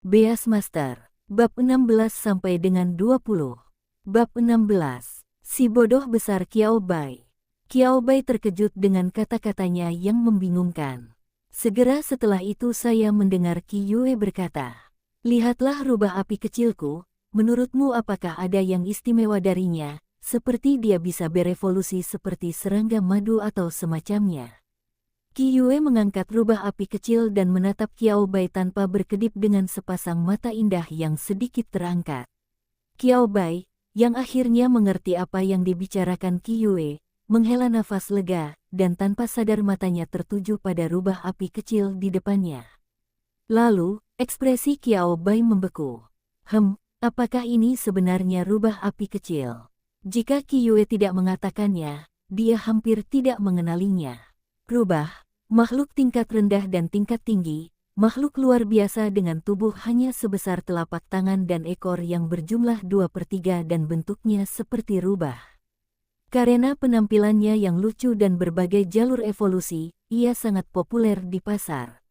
Beas Master. Bab 16 sampai dengan 20. Bab 16. Si bodoh besar Qiao Bai. Qiao Bai terkejut dengan kata-katanya yang membingungkan. Segera setelah itu saya mendengar Qi Yue berkata, "Lihatlah rubah api kecilku, menurutmu apakah ada yang istimewa darinya, seperti dia bisa berevolusi seperti serangga madu atau semacamnya?" Qi Yue mengangkat rubah api kecil dan menatap Qiao Bai tanpa berkedip dengan sepasang mata indah yang sedikit terangkat. Qiao Bai, yang akhirnya mengerti apa yang dibicarakan Qi Yue, menghela nafas lega, dan tanpa sadar matanya tertuju pada rubah api kecil di depannya. Lalu, ekspresi Qiao Bai membeku. Apakah ini sebenarnya rubah api kecil? Jika Qi Yue tidak mengatakannya, dia hampir tidak mengenalinya. Rubah, makhluk tingkat rendah dan tingkat tinggi, makhluk luar biasa dengan tubuh hanya sebesar telapak tangan dan ekor yang berjumlah 2/3 dan bentuknya seperti rubah. Karena penampilannya yang lucu dan berbagai jalur evolusi, ia sangat populer di pasar.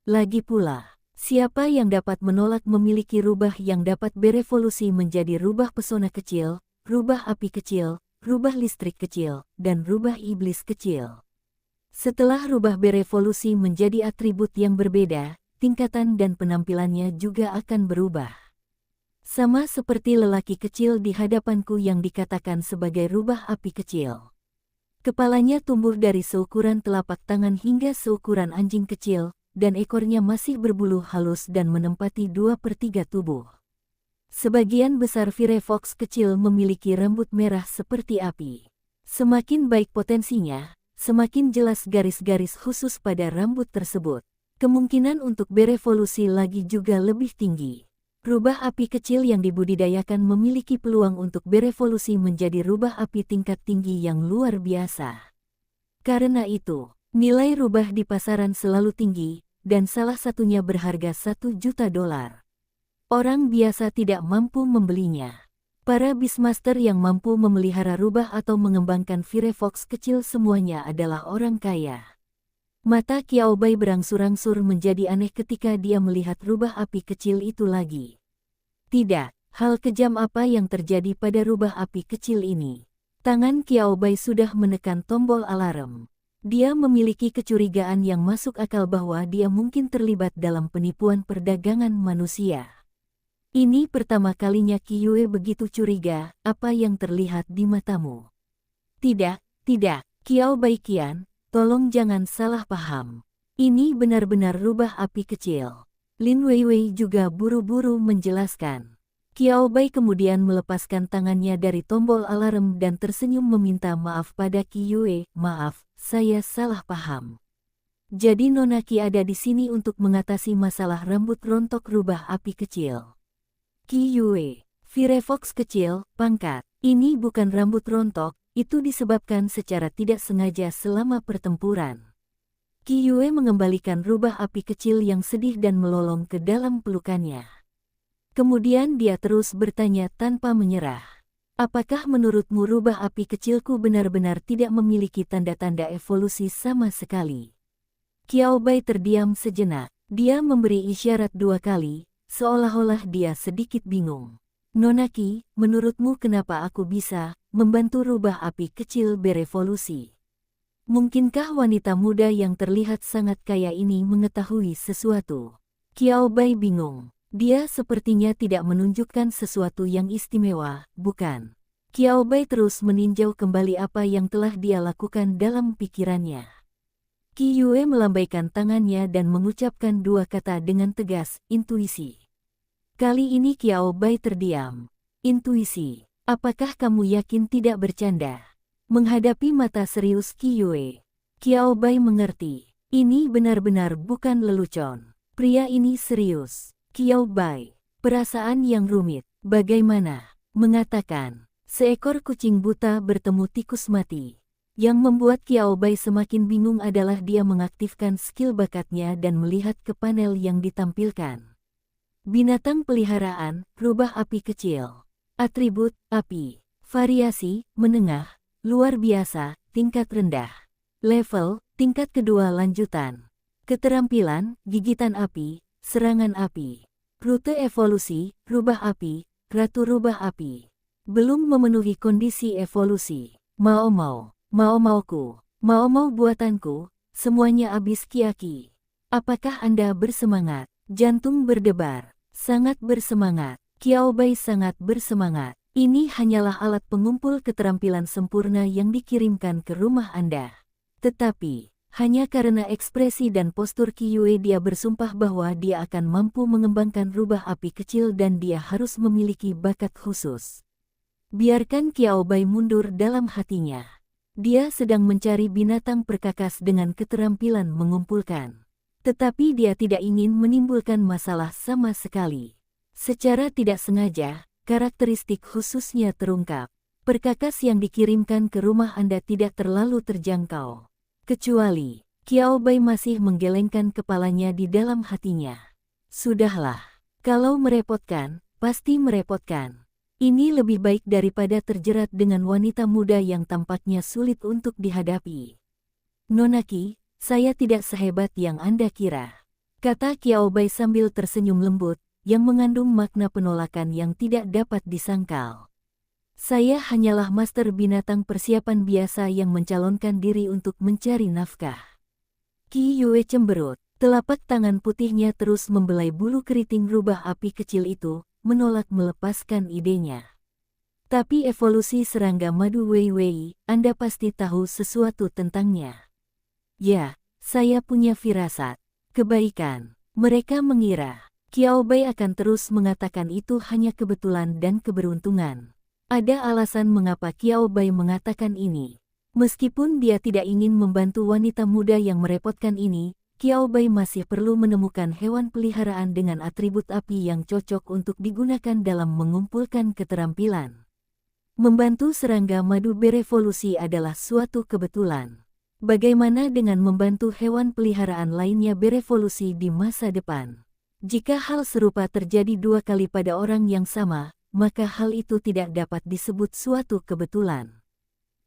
Lagi pula, siapa yang dapat menolak memiliki rubah yang dapat berevolusi menjadi rubah pesona kecil, rubah api kecil, rubah listrik kecil, dan rubah iblis kecil? Setelah rubah berevolusi menjadi atribut yang berbeda, tingkatan dan penampilannya juga akan berubah. Sama seperti lelaki kecil di hadapanku yang dikatakan sebagai rubah api kecil. Kepalanya tumbuh dari seukuran telapak tangan hingga seukuran anjing kecil, dan ekornya masih berbulu halus dan menempati 2/3 tubuh. Sebagian besar Firefox kecil memiliki rambut merah seperti api. Semakin baik potensinya, semakin jelas garis-garis khusus pada rambut tersebut. Kemungkinan untuk berevolusi lagi juga lebih tinggi. Rubah api kecil yang dibudidayakan memiliki peluang untuk berevolusi menjadi rubah api tingkat tinggi yang luar biasa. Karena itu, nilai rubah di pasaran selalu tinggi, dan salah satunya berharga $1 juta. Orang biasa tidak mampu membelinya. Para Beastmaster yang mampu memelihara rubah atau mengembangkan Firefox kecil semuanya adalah orang kaya. Mata Qiao Bai berangsur-angsur menjadi aneh ketika dia melihat rubah api kecil itu lagi. Tidak, hal kejam apa yang terjadi pada rubah api kecil ini? Tangan Qiao Bai sudah menekan tombol alarm. Dia memiliki kecurigaan yang masuk akal bahwa dia mungkin terlibat dalam penipuan perdagangan manusia. Ini pertama kalinya Qi Yue begitu curiga, apa yang terlihat di matamu? Tidak, Qiao Bai Qian, tolong jangan salah paham. Ini benar-benar rubah api kecil. Lin Weiwei juga buru-buru menjelaskan. Qiao Bai kemudian melepaskan tangannya dari tombol alarm dan tersenyum meminta maaf pada Qi Yue. "Maaf, saya salah paham. Jadi Nona Qi ada di sini untuk mengatasi masalah rambut rontok rubah api kecil." Qi Yue, Firefox kecil, pangkat. Ini bukan rambut rontok, itu disebabkan secara tidak sengaja selama pertempuran. Qi Yue mengembalikan rubah api kecil yang sedih dan melolong ke dalam pelukannya. Kemudian dia terus bertanya tanpa menyerah. "Apakah menurutmu rubah api kecilku benar-benar tidak memiliki tanda-tanda evolusi sama sekali?" Qiao Bai terdiam sejenak. Dia memberi isyarat 2 kali. Seolah-olah dia sedikit bingung. "Nona Qi, menurutmu kenapa aku bisa membantu rubah api kecil berevolusi? Mungkinkah wanita muda yang terlihat sangat kaya ini mengetahui sesuatu?" Qiao Bai bingung. Dia sepertinya tidak menunjukkan sesuatu yang istimewa, bukan? Qiao Bai terus meninjau kembali apa yang telah dia lakukan dalam pikirannya. Qi Yue melambaikan tangannya dan mengucapkan 2 kata dengan tegas, "Intuisi." Kali ini Qiao Bai terdiam. "Intuisi? Apakah kamu yakin tidak bercanda?" Menghadapi mata serius Qi Yue, Qiao Bai mengerti. Ini benar-benar bukan lelucon. Pria ini serius. "Qiao Bai, perasaan yang rumit. Bagaimana?" Mengatakan, seekor kucing buta bertemu tikus mati. Yang membuat Qiao Bai semakin bingung adalah dia mengaktifkan skill bakatnya dan melihat ke panel yang ditampilkan. Binatang peliharaan, rubah api kecil. Atribut, api. Variasi, menengah, luar biasa, tingkat rendah. Level, tingkat kedua lanjutan. Keterampilan, gigitan api, serangan api. Rute evolusi, rubah api, ratu rubah api. Belum memenuhi kondisi evolusi. Mau-mauku, mau buatanku, semuanya abis Kiaki. Apakah Anda bersemangat? Jantung berdebar, sangat bersemangat. Qiaobai sangat bersemangat. Ini hanyalah alat pengumpul keterampilan sempurna yang dikirimkan ke rumah Anda. Tetapi, hanya karena ekspresi dan postur Qiyue dia bersumpah bahwa dia akan mampu mengembangkan rubah api kecil dan dia harus memiliki bakat khusus. Biarkan Qiaobai mundur dalam hatinya. Dia sedang mencari binatang perkakas dengan keterampilan mengumpulkan. Tetapi dia tidak ingin menimbulkan masalah sama sekali. Secara tidak sengaja, karakteristik khususnya terungkap. Perkakas yang dikirimkan ke rumah Anda tidak terlalu terjangkau. Kecuali, Qiaobai masih menggelengkan kepalanya di dalam hatinya. Sudahlah, kalau merepotkan, pasti merepotkan. Ini lebih baik daripada terjerat dengan wanita muda yang tampaknya sulit untuk dihadapi. Nonaki, saya tidak sehebat yang Anda kira, kata Qiaobai sambil tersenyum lembut, yang mengandung makna penolakan yang tidak dapat disangkal. Saya hanyalah master binatang persiapan biasa yang mencalonkan diri untuk mencari nafkah. Qiyue cemberut, telapak tangan putihnya terus membelai bulu keriting rubah api kecil itu, menolak melepaskan idenya. Tapi evolusi serangga madu Wei Wei, Anda pasti tahu sesuatu tentangnya. Ya, saya punya firasat. Kebaikan. Mereka mengira, Qiaobai akan terus mengatakan itu hanya kebetulan dan keberuntungan. Ada alasan mengapa Qiaobai mengatakan ini. Meskipun dia tidak ingin membantu wanita muda yang merepotkan ini, Qiaobai masih perlu menemukan hewan peliharaan dengan atribut api yang cocok untuk digunakan dalam mengumpulkan keterampilan. Membantu serangga madu berevolusi adalah suatu kebetulan. Bagaimana dengan membantu hewan peliharaan lainnya berevolusi di masa depan? Jika hal serupa terjadi 2 kali pada orang yang sama, maka hal itu tidak dapat disebut suatu kebetulan.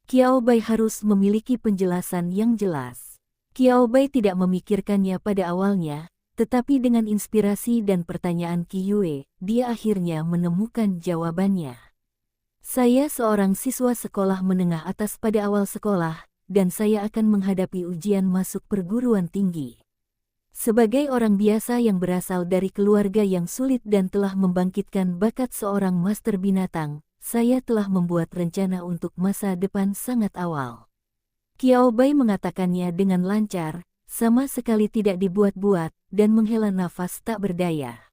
Qiaobai harus memiliki penjelasan yang jelas. Qiaobai tidak memikirkannya pada awalnya, tetapi dengan inspirasi dan pertanyaan Qiyue, dia akhirnya menemukan jawabannya. Saya seorang siswa sekolah menengah atas pada awal sekolah, dan saya akan menghadapi ujian masuk perguruan tinggi. Sebagai orang biasa yang berasal dari keluarga yang sulit dan telah membangkitkan bakat seorang master binatang, saya telah membuat rencana untuk masa depan sangat awal. Qiaobai mengatakannya dengan lancar, sama sekali tidak dibuat-buat, dan menghela nafas tak berdaya.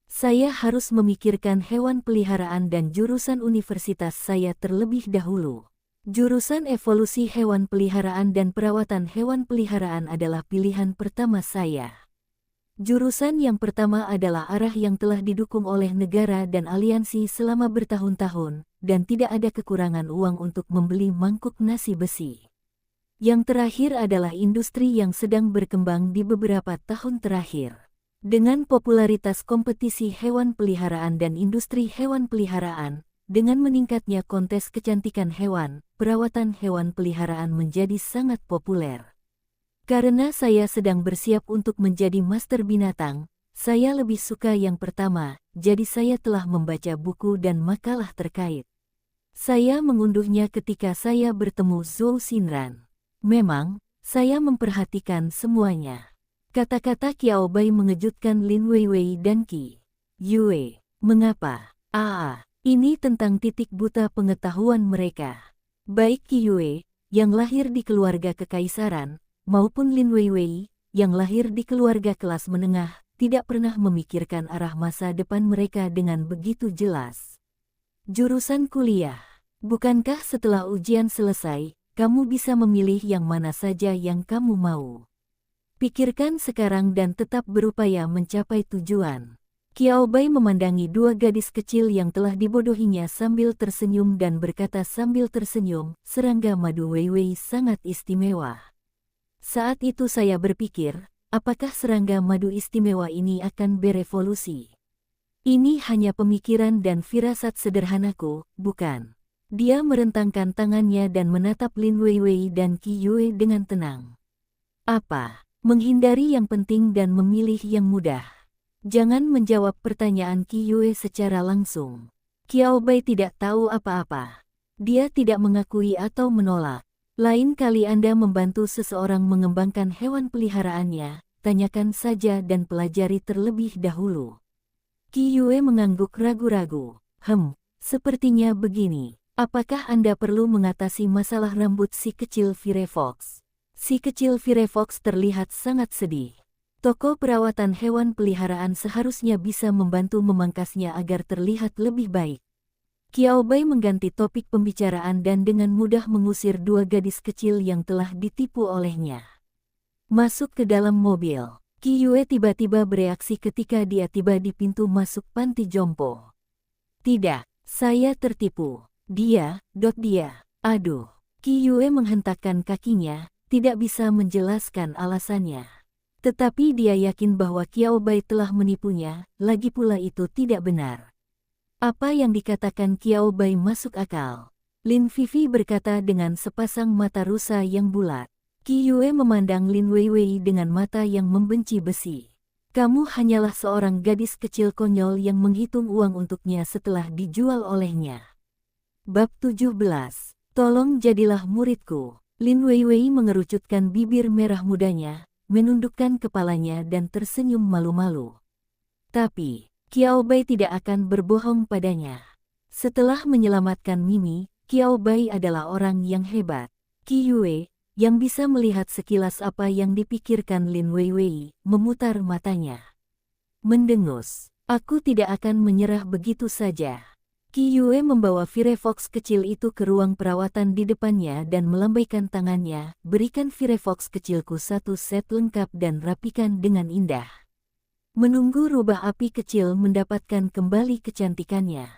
Saya harus memikirkan hewan peliharaan dan jurusan universitas saya terlebih dahulu. Jurusan evolusi hewan peliharaan dan perawatan hewan peliharaan adalah pilihan pertama saya. Jurusan yang pertama adalah arah yang telah didukung oleh negara dan aliansi selama bertahun-tahun, dan tidak ada kekurangan uang untuk membeli mangkuk nasi besi. Yang terakhir adalah industri yang sedang berkembang di beberapa tahun terakhir. Dengan popularitas kompetisi hewan peliharaan dan industri hewan peliharaan, dengan meningkatnya kontes kecantikan hewan, perawatan hewan peliharaan menjadi sangat populer. Karena saya sedang bersiap untuk menjadi master binatang, saya lebih suka yang pertama, jadi saya telah membaca buku dan makalah terkait. Saya mengunduhnya ketika saya bertemu Zhou Xinran. Memang, saya memperhatikan semuanya. Kata-kata Qiaobai mengejutkan Lin Weiwei dan Qiyue. Mengapa? Ini tentang titik buta pengetahuan mereka. Baik Qiyue, yang lahir di keluarga kekaisaran, maupun Lin Weiwei, yang lahir di keluarga kelas menengah, tidak pernah memikirkan arah masa depan mereka dengan begitu jelas. Jurusan kuliah. Bukankah setelah ujian selesai, kamu bisa memilih yang mana saja yang kamu mau? Pikirkan sekarang dan tetap berupaya mencapai tujuan. Qiaobai memandangi 2 gadis kecil yang telah dibodohinya sambil tersenyum dan berkata sambil tersenyum, serangga madu Weiwei sangat istimewa. Saat itu saya berpikir, apakah serangga madu istimewa ini akan berevolusi? Ini hanya pemikiran dan firasat sederhanaku, bukan? Dia merentangkan tangannya dan menatap Lin Weiwei dan Qiyue dengan tenang. Apa? Menghindari yang penting dan memilih yang mudah. Jangan menjawab pertanyaan Qi Yue secara langsung. Qiao Bai tidak tahu apa-apa. Dia tidak mengakui atau menolak. Lain kali Anda membantu seseorang mengembangkan hewan peliharaannya, tanyakan saja dan pelajari terlebih dahulu. Qi Yue mengangguk ragu-ragu. Sepertinya begini. Apakah Anda perlu mengatasi masalah rambut si kecil Firefox? Si kecil Firefox terlihat sangat sedih. Toko perawatan hewan peliharaan seharusnya bisa membantu memangkasnya agar terlihat lebih baik. Qiao Bai mengganti topik pembicaraan dan dengan mudah mengusir dua gadis kecil yang telah ditipu olehnya. Masuk ke dalam mobil. Qi Yue tiba-tiba bereaksi ketika dia tiba di pintu masuk panti jompo. Tidak, saya tertipu. Dia. Aduh. Qi Yue menghentakkan kakinya, tidak bisa menjelaskan alasannya. Tetapi dia yakin bahwa Qiao Bai telah menipunya, lagi pula itu tidak benar. Apa yang dikatakan Qiao Bai masuk akal. Lin Vivi berkata dengan sepasang mata rusa yang bulat. Qi Yue memandang Lin Weiwei dengan mata yang membenci besi. Kamu hanyalah seorang gadis kecil konyol yang menghitung uang untuknya setelah dijual olehnya. Bab 17. Tolong jadilah muridku. Lin Weiwei mengerucutkan bibir merah mudanya, menundukkan kepalanya dan tersenyum malu-malu. Tapi, Qiao Bai tidak akan berbohong padanya. Setelah menyelamatkan Mimi, Qiao Bai adalah orang yang hebat. Qi Yue, yang bisa melihat sekilas apa yang dipikirkan Lin Weiwei, memutar matanya. Mendengus, aku tidak akan menyerah begitu saja. Qi Yue membawa Firefox kecil itu ke ruang perawatan di depannya dan melambaikan tangannya, berikan Firefox kecilku satu set lengkap dan rapikan dengan indah. Menunggu rubah api kecil mendapatkan kembali kecantikannya.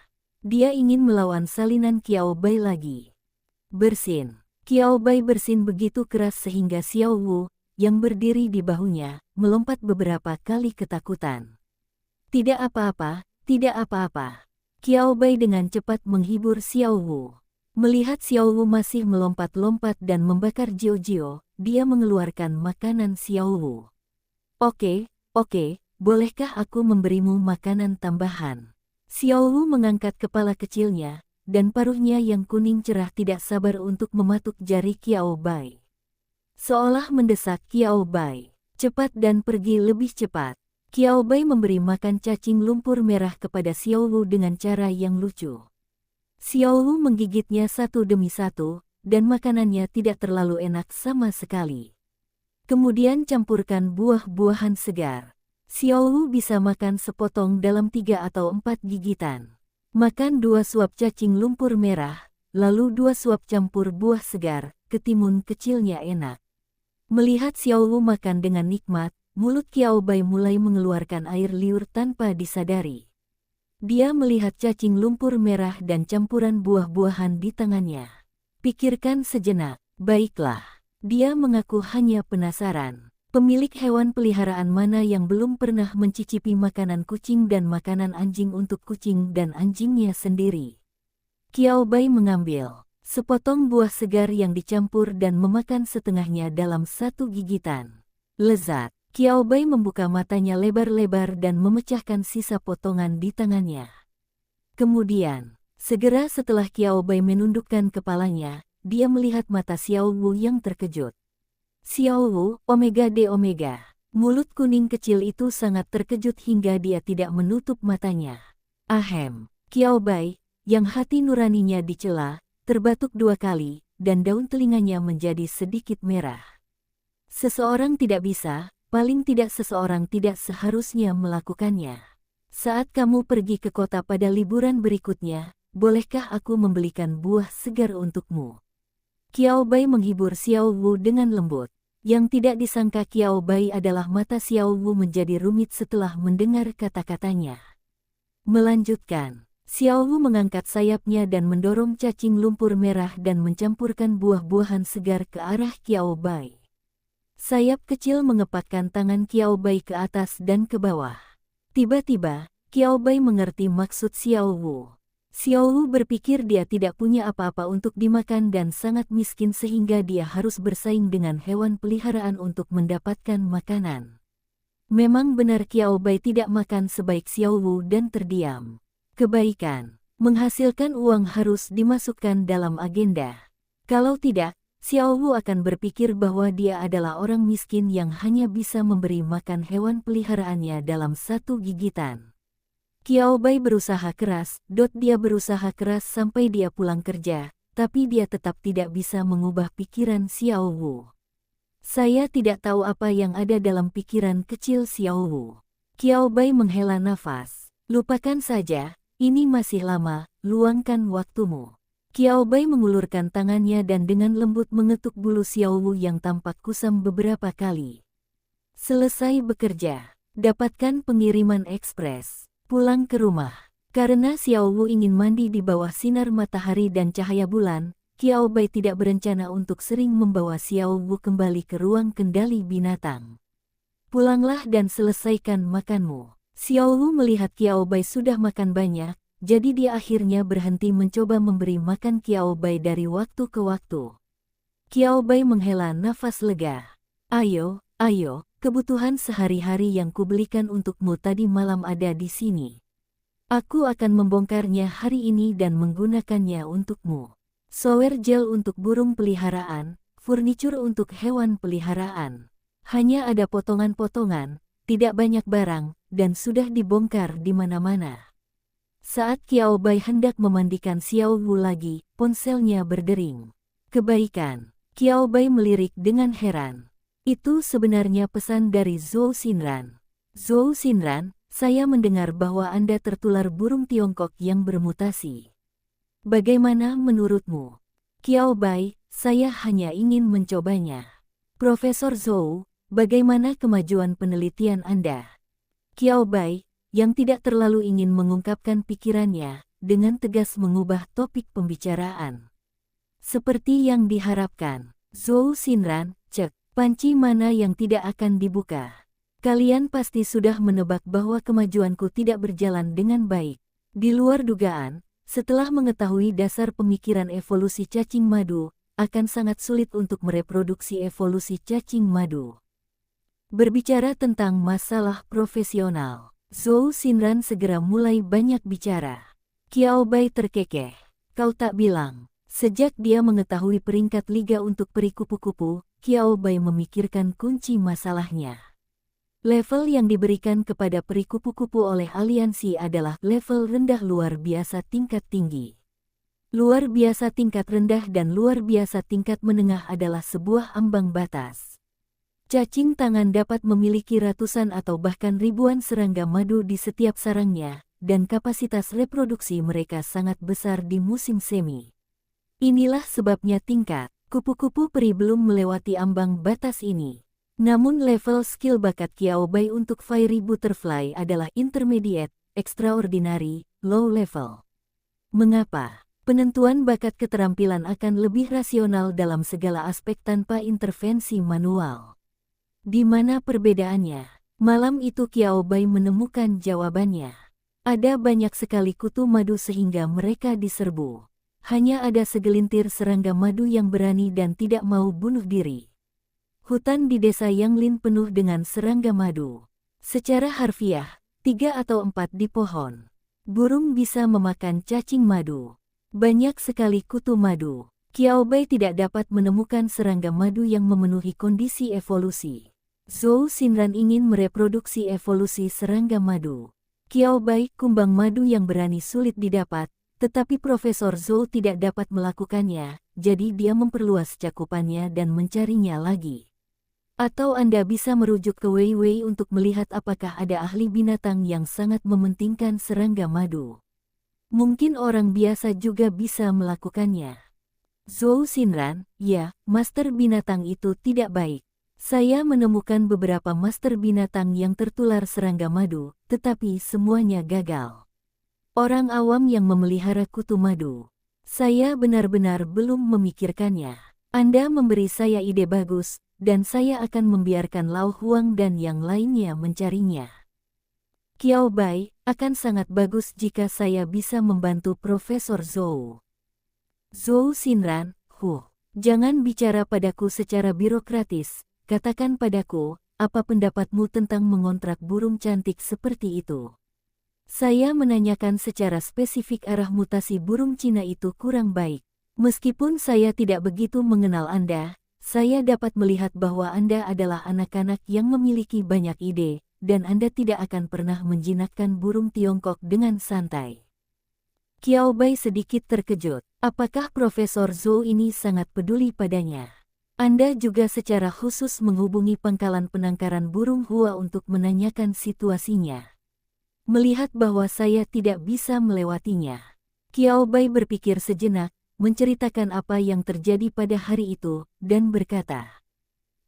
Dia ingin melawan salinan Qiao Bai lagi. Bersin. Qiao Bai bersin begitu keras sehingga Xiao Wu, yang berdiri di bahunya, melompat beberapa kali ketakutan. Tidak apa-apa, tidak apa-apa. Qiao Bai dengan cepat menghibur Xiao Wu. Melihat Xiao Wu masih melompat-lompat dan membakar Jiao-Jiao, dia mengeluarkan makanan Xiao Wu. Oke, bolehkah aku memberimu makanan tambahan? Xiao Wu mengangkat kepala kecilnya, dan paruhnya yang kuning cerah tidak sabar untuk mematuk jari Qiao Bai. Seolah mendesak Qiao Bai, cepat dan pergi lebih cepat. Qiao Bai memberi makan cacing lumpur merah kepada Xiao Wu dengan cara yang lucu. Xiao Wu menggigitnya satu demi satu, dan makanannya tidak terlalu enak sama sekali. Kemudian campurkan buah-buahan segar. Xiao Wu bisa makan sepotong dalam 3 atau 4 gigitan. Makan 2 suap cacing lumpur merah, lalu 2 suap campur buah segar, ketimun kecilnya enak. Melihat Xiao Wu makan dengan nikmat, mulut Qiao Bai mulai mengeluarkan air liur tanpa disadari. Dia melihat cacing lumpur merah dan campuran buah-buahan di tangannya. Pikirkan sejenak, baiklah. Dia mengaku hanya penasaran. Pemilik hewan peliharaan mana yang belum pernah mencicipi makanan kucing dan makanan anjing untuk kucing dan anjingnya sendiri? Qiao Bai mengambil sepotong buah segar yang dicampur dan memakan setengahnya dalam 1 gigitan. Lezat. Qiao Bai membuka matanya lebar-lebar dan memecahkan sisa potongan di tangannya. Kemudian, segera setelah Qiao Bai menundukkan kepalanya, dia melihat mata Xiao Wu yang terkejut. Xiao Wu, Omega de Omega. Mulut kuning kecil itu sangat terkejut hingga dia tidak menutup matanya. Ahem. Qiao Bai, yang hati nuraninya dicela, terbatuk 2 kali, dan daun telinganya menjadi sedikit merah. Seseorang tidak bisa, paling tidak seseorang tidak seharusnya melakukannya. Saat kamu pergi ke kota pada liburan berikutnya, bolehkah aku membelikan buah segar untukmu? Qiao Bai menghibur Xiao Wu dengan lembut. Yang tidak disangka Qiao Bai adalah mata Xiao Wu menjadi rumit setelah mendengar kata-katanya. Melanjutkan, Xiao Wu mengangkat sayapnya dan mendorong cacing lumpur merah dan mencampurkan buah-buahan segar ke arah Qiao Bai. Sayap kecil mengepakkan tangan Qiao Bai ke atas dan ke bawah. Tiba-tiba, Qiao Bai mengerti maksud Xiao Wu. Xiao Wu berpikir dia tidak punya apa-apa untuk dimakan dan sangat miskin sehingga dia harus bersaing dengan hewan peliharaan untuk mendapatkan makanan. Memang benar Qiao Bai tidak makan sebaik Xiao Wu dan terdiam. Kebaikan, menghasilkan uang harus dimasukkan dalam agenda. Kalau tidak, Xiao Wu akan berpikir bahwa dia adalah orang miskin yang hanya bisa memberi makan hewan peliharaannya dalam satu gigitan. Qiao Bai berusaha keras, dia berusaha keras sampai dia pulang kerja, tapi dia tetap tidak bisa mengubah pikiran Xiao Wu. Saya tidak tahu apa yang ada dalam pikiran kecil Xiao Wu. Qiao Bai menghela nafas. Lupakan saja, ini masih lama, luangkan waktumu. Qiao Bai mengulurkan tangannya dan dengan lembut mengetuk bulu Xiao Wu yang tampak kusam beberapa kali. Selesai bekerja, dapatkan pengiriman ekspres, pulang ke rumah. Karena Xiao Wu ingin mandi di bawah sinar matahari dan cahaya bulan, Qiao Bai tidak berencana untuk sering membawa Xiao Wu kembali ke ruang kendali binatang. Pulanglah dan selesaikan makanmu. Xiao Wu melihat Qiao Bai sudah makan banyak, jadi dia akhirnya berhenti mencoba memberi makan Qiao Bai dari waktu ke waktu. Qiao Bai menghela nafas lega. Ayo, kebutuhan sehari-hari yang kubelikan untukmu tadi malam ada di sini. Aku akan membongkarnya hari ini dan menggunakannya untukmu. Shower gel untuk burung peliharaan, furniture untuk hewan peliharaan. Hanya ada potongan-potongan, tidak banyak barang, dan sudah dibongkar di mana-mana. Saat Qiao Bai hendak memandikan Xiao Wu lagi, ponselnya berdering. Kebaikan. Qiao Bai melirik dengan heran. Itu sebenarnya pesan dari Zhou Xinran. Zhou Xinran, saya mendengar bahwa Anda tertular burung Tiongkok yang bermutasi. Bagaimana menurutmu? Qiao Bai, saya hanya ingin mencobanya. Profesor Zhou, bagaimana kemajuan penelitian Anda? Qiao Bai, yang tidak terlalu ingin mengungkapkan pikirannya, dengan tegas mengubah topik pembicaraan. Seperti yang diharapkan, Zhou Xinran, cek, panci mana yang tidak akan dibuka? Kalian pasti sudah menebak bahwa kemajuanku tidak berjalan dengan baik. Di luar dugaan, setelah mengetahui dasar pemikiran evolusi cacing madu, akan sangat sulit untuk mereproduksi evolusi cacing madu. Berbicara tentang masalah profesional, Zhou Xinran segera mulai banyak bicara. Qiao Bai terkekeh. Kau tak bilang. Sejak dia mengetahui peringkat liga untuk peri kupu-kupu, Qiao Bai memikirkan kunci masalahnya. Level yang diberikan kepada peri kupu-kupu oleh aliansi adalah level rendah luar biasa tingkat tinggi. Luar biasa tingkat rendah dan luar biasa tingkat menengah adalah sebuah ambang batas. Cacing tangan dapat memiliki ratusan atau bahkan ribuan serangga madu di setiap sarangnya, dan kapasitas reproduksi mereka sangat besar di musim semi. Inilah sebabnya tingkat kupu-kupu peri belum melewati ambang batas ini. Namun level skill bakat Qiao Bai untuk Fairy Butterfly adalah intermediate, extraordinary, low level. Mengapa? Penentuan bakat keterampilan akan lebih rasional dalam segala aspek tanpa intervensi manual. Di mana perbedaannya? Malam itu Qiao Bai menemukan jawabannya. Ada banyak sekali kutu madu sehingga mereka diserbu. Hanya ada segelintir serangga madu yang berani dan tidak mau bunuh diri. Hutan di desa Yanglin penuh dengan serangga madu. Secara harfiah, 3 atau 4 di pohon. Burung bisa memakan cacing madu. Banyak sekali kutu madu. Qiao Bai tidak dapat menemukan serangga madu yang memenuhi kondisi evolusi. Zhou Xinran ingin mereproduksi evolusi serangga madu. Qiao Bai, kumbang madu yang berani sulit didapat, tetapi Profesor Zhou tidak dapat melakukannya, jadi dia memperluas cakupannya dan mencarinya lagi. Atau Anda bisa merujuk ke Wei Wei untuk melihat apakah ada ahli binatang yang sangat mementingkan serangga madu. Mungkin orang biasa juga bisa melakukannya. Zhou Xinran, ya, master binatang itu tidak baik. Saya menemukan beberapa master binatang yang tertular serangga madu, tetapi semuanya gagal. Orang awam yang memelihara kutu madu. Saya benar-benar belum memikirkannya. Anda memberi saya ide bagus, dan saya akan membiarkan Lao Huang dan yang lainnya mencarinya. Qiao Bai, akan sangat bagus jika saya bisa membantu Profesor Zhou. Zhou Xinran, jangan bicara padaku secara birokratis, katakan padaku, apa pendapatmu tentang mengontrak burung cantik seperti itu? Saya menanyakan secara spesifik arah mutasi burung Cina itu kurang baik. Meskipun saya tidak begitu mengenal Anda, saya dapat melihat bahwa Anda adalah anak-anak yang memiliki banyak ide, dan Anda tidak akan pernah menjinakkan burung Tiongkok dengan santai. Qiao Bai sedikit terkejut. Apakah Profesor Zhou ini sangat peduli padanya? Anda juga secara khusus menghubungi pangkalan penangkaran burung Hua untuk menanyakan situasinya. Melihat bahwa saya tidak bisa melewatinya, Qiao Bai berpikir sejenak, menceritakan apa yang terjadi pada hari itu, dan berkata,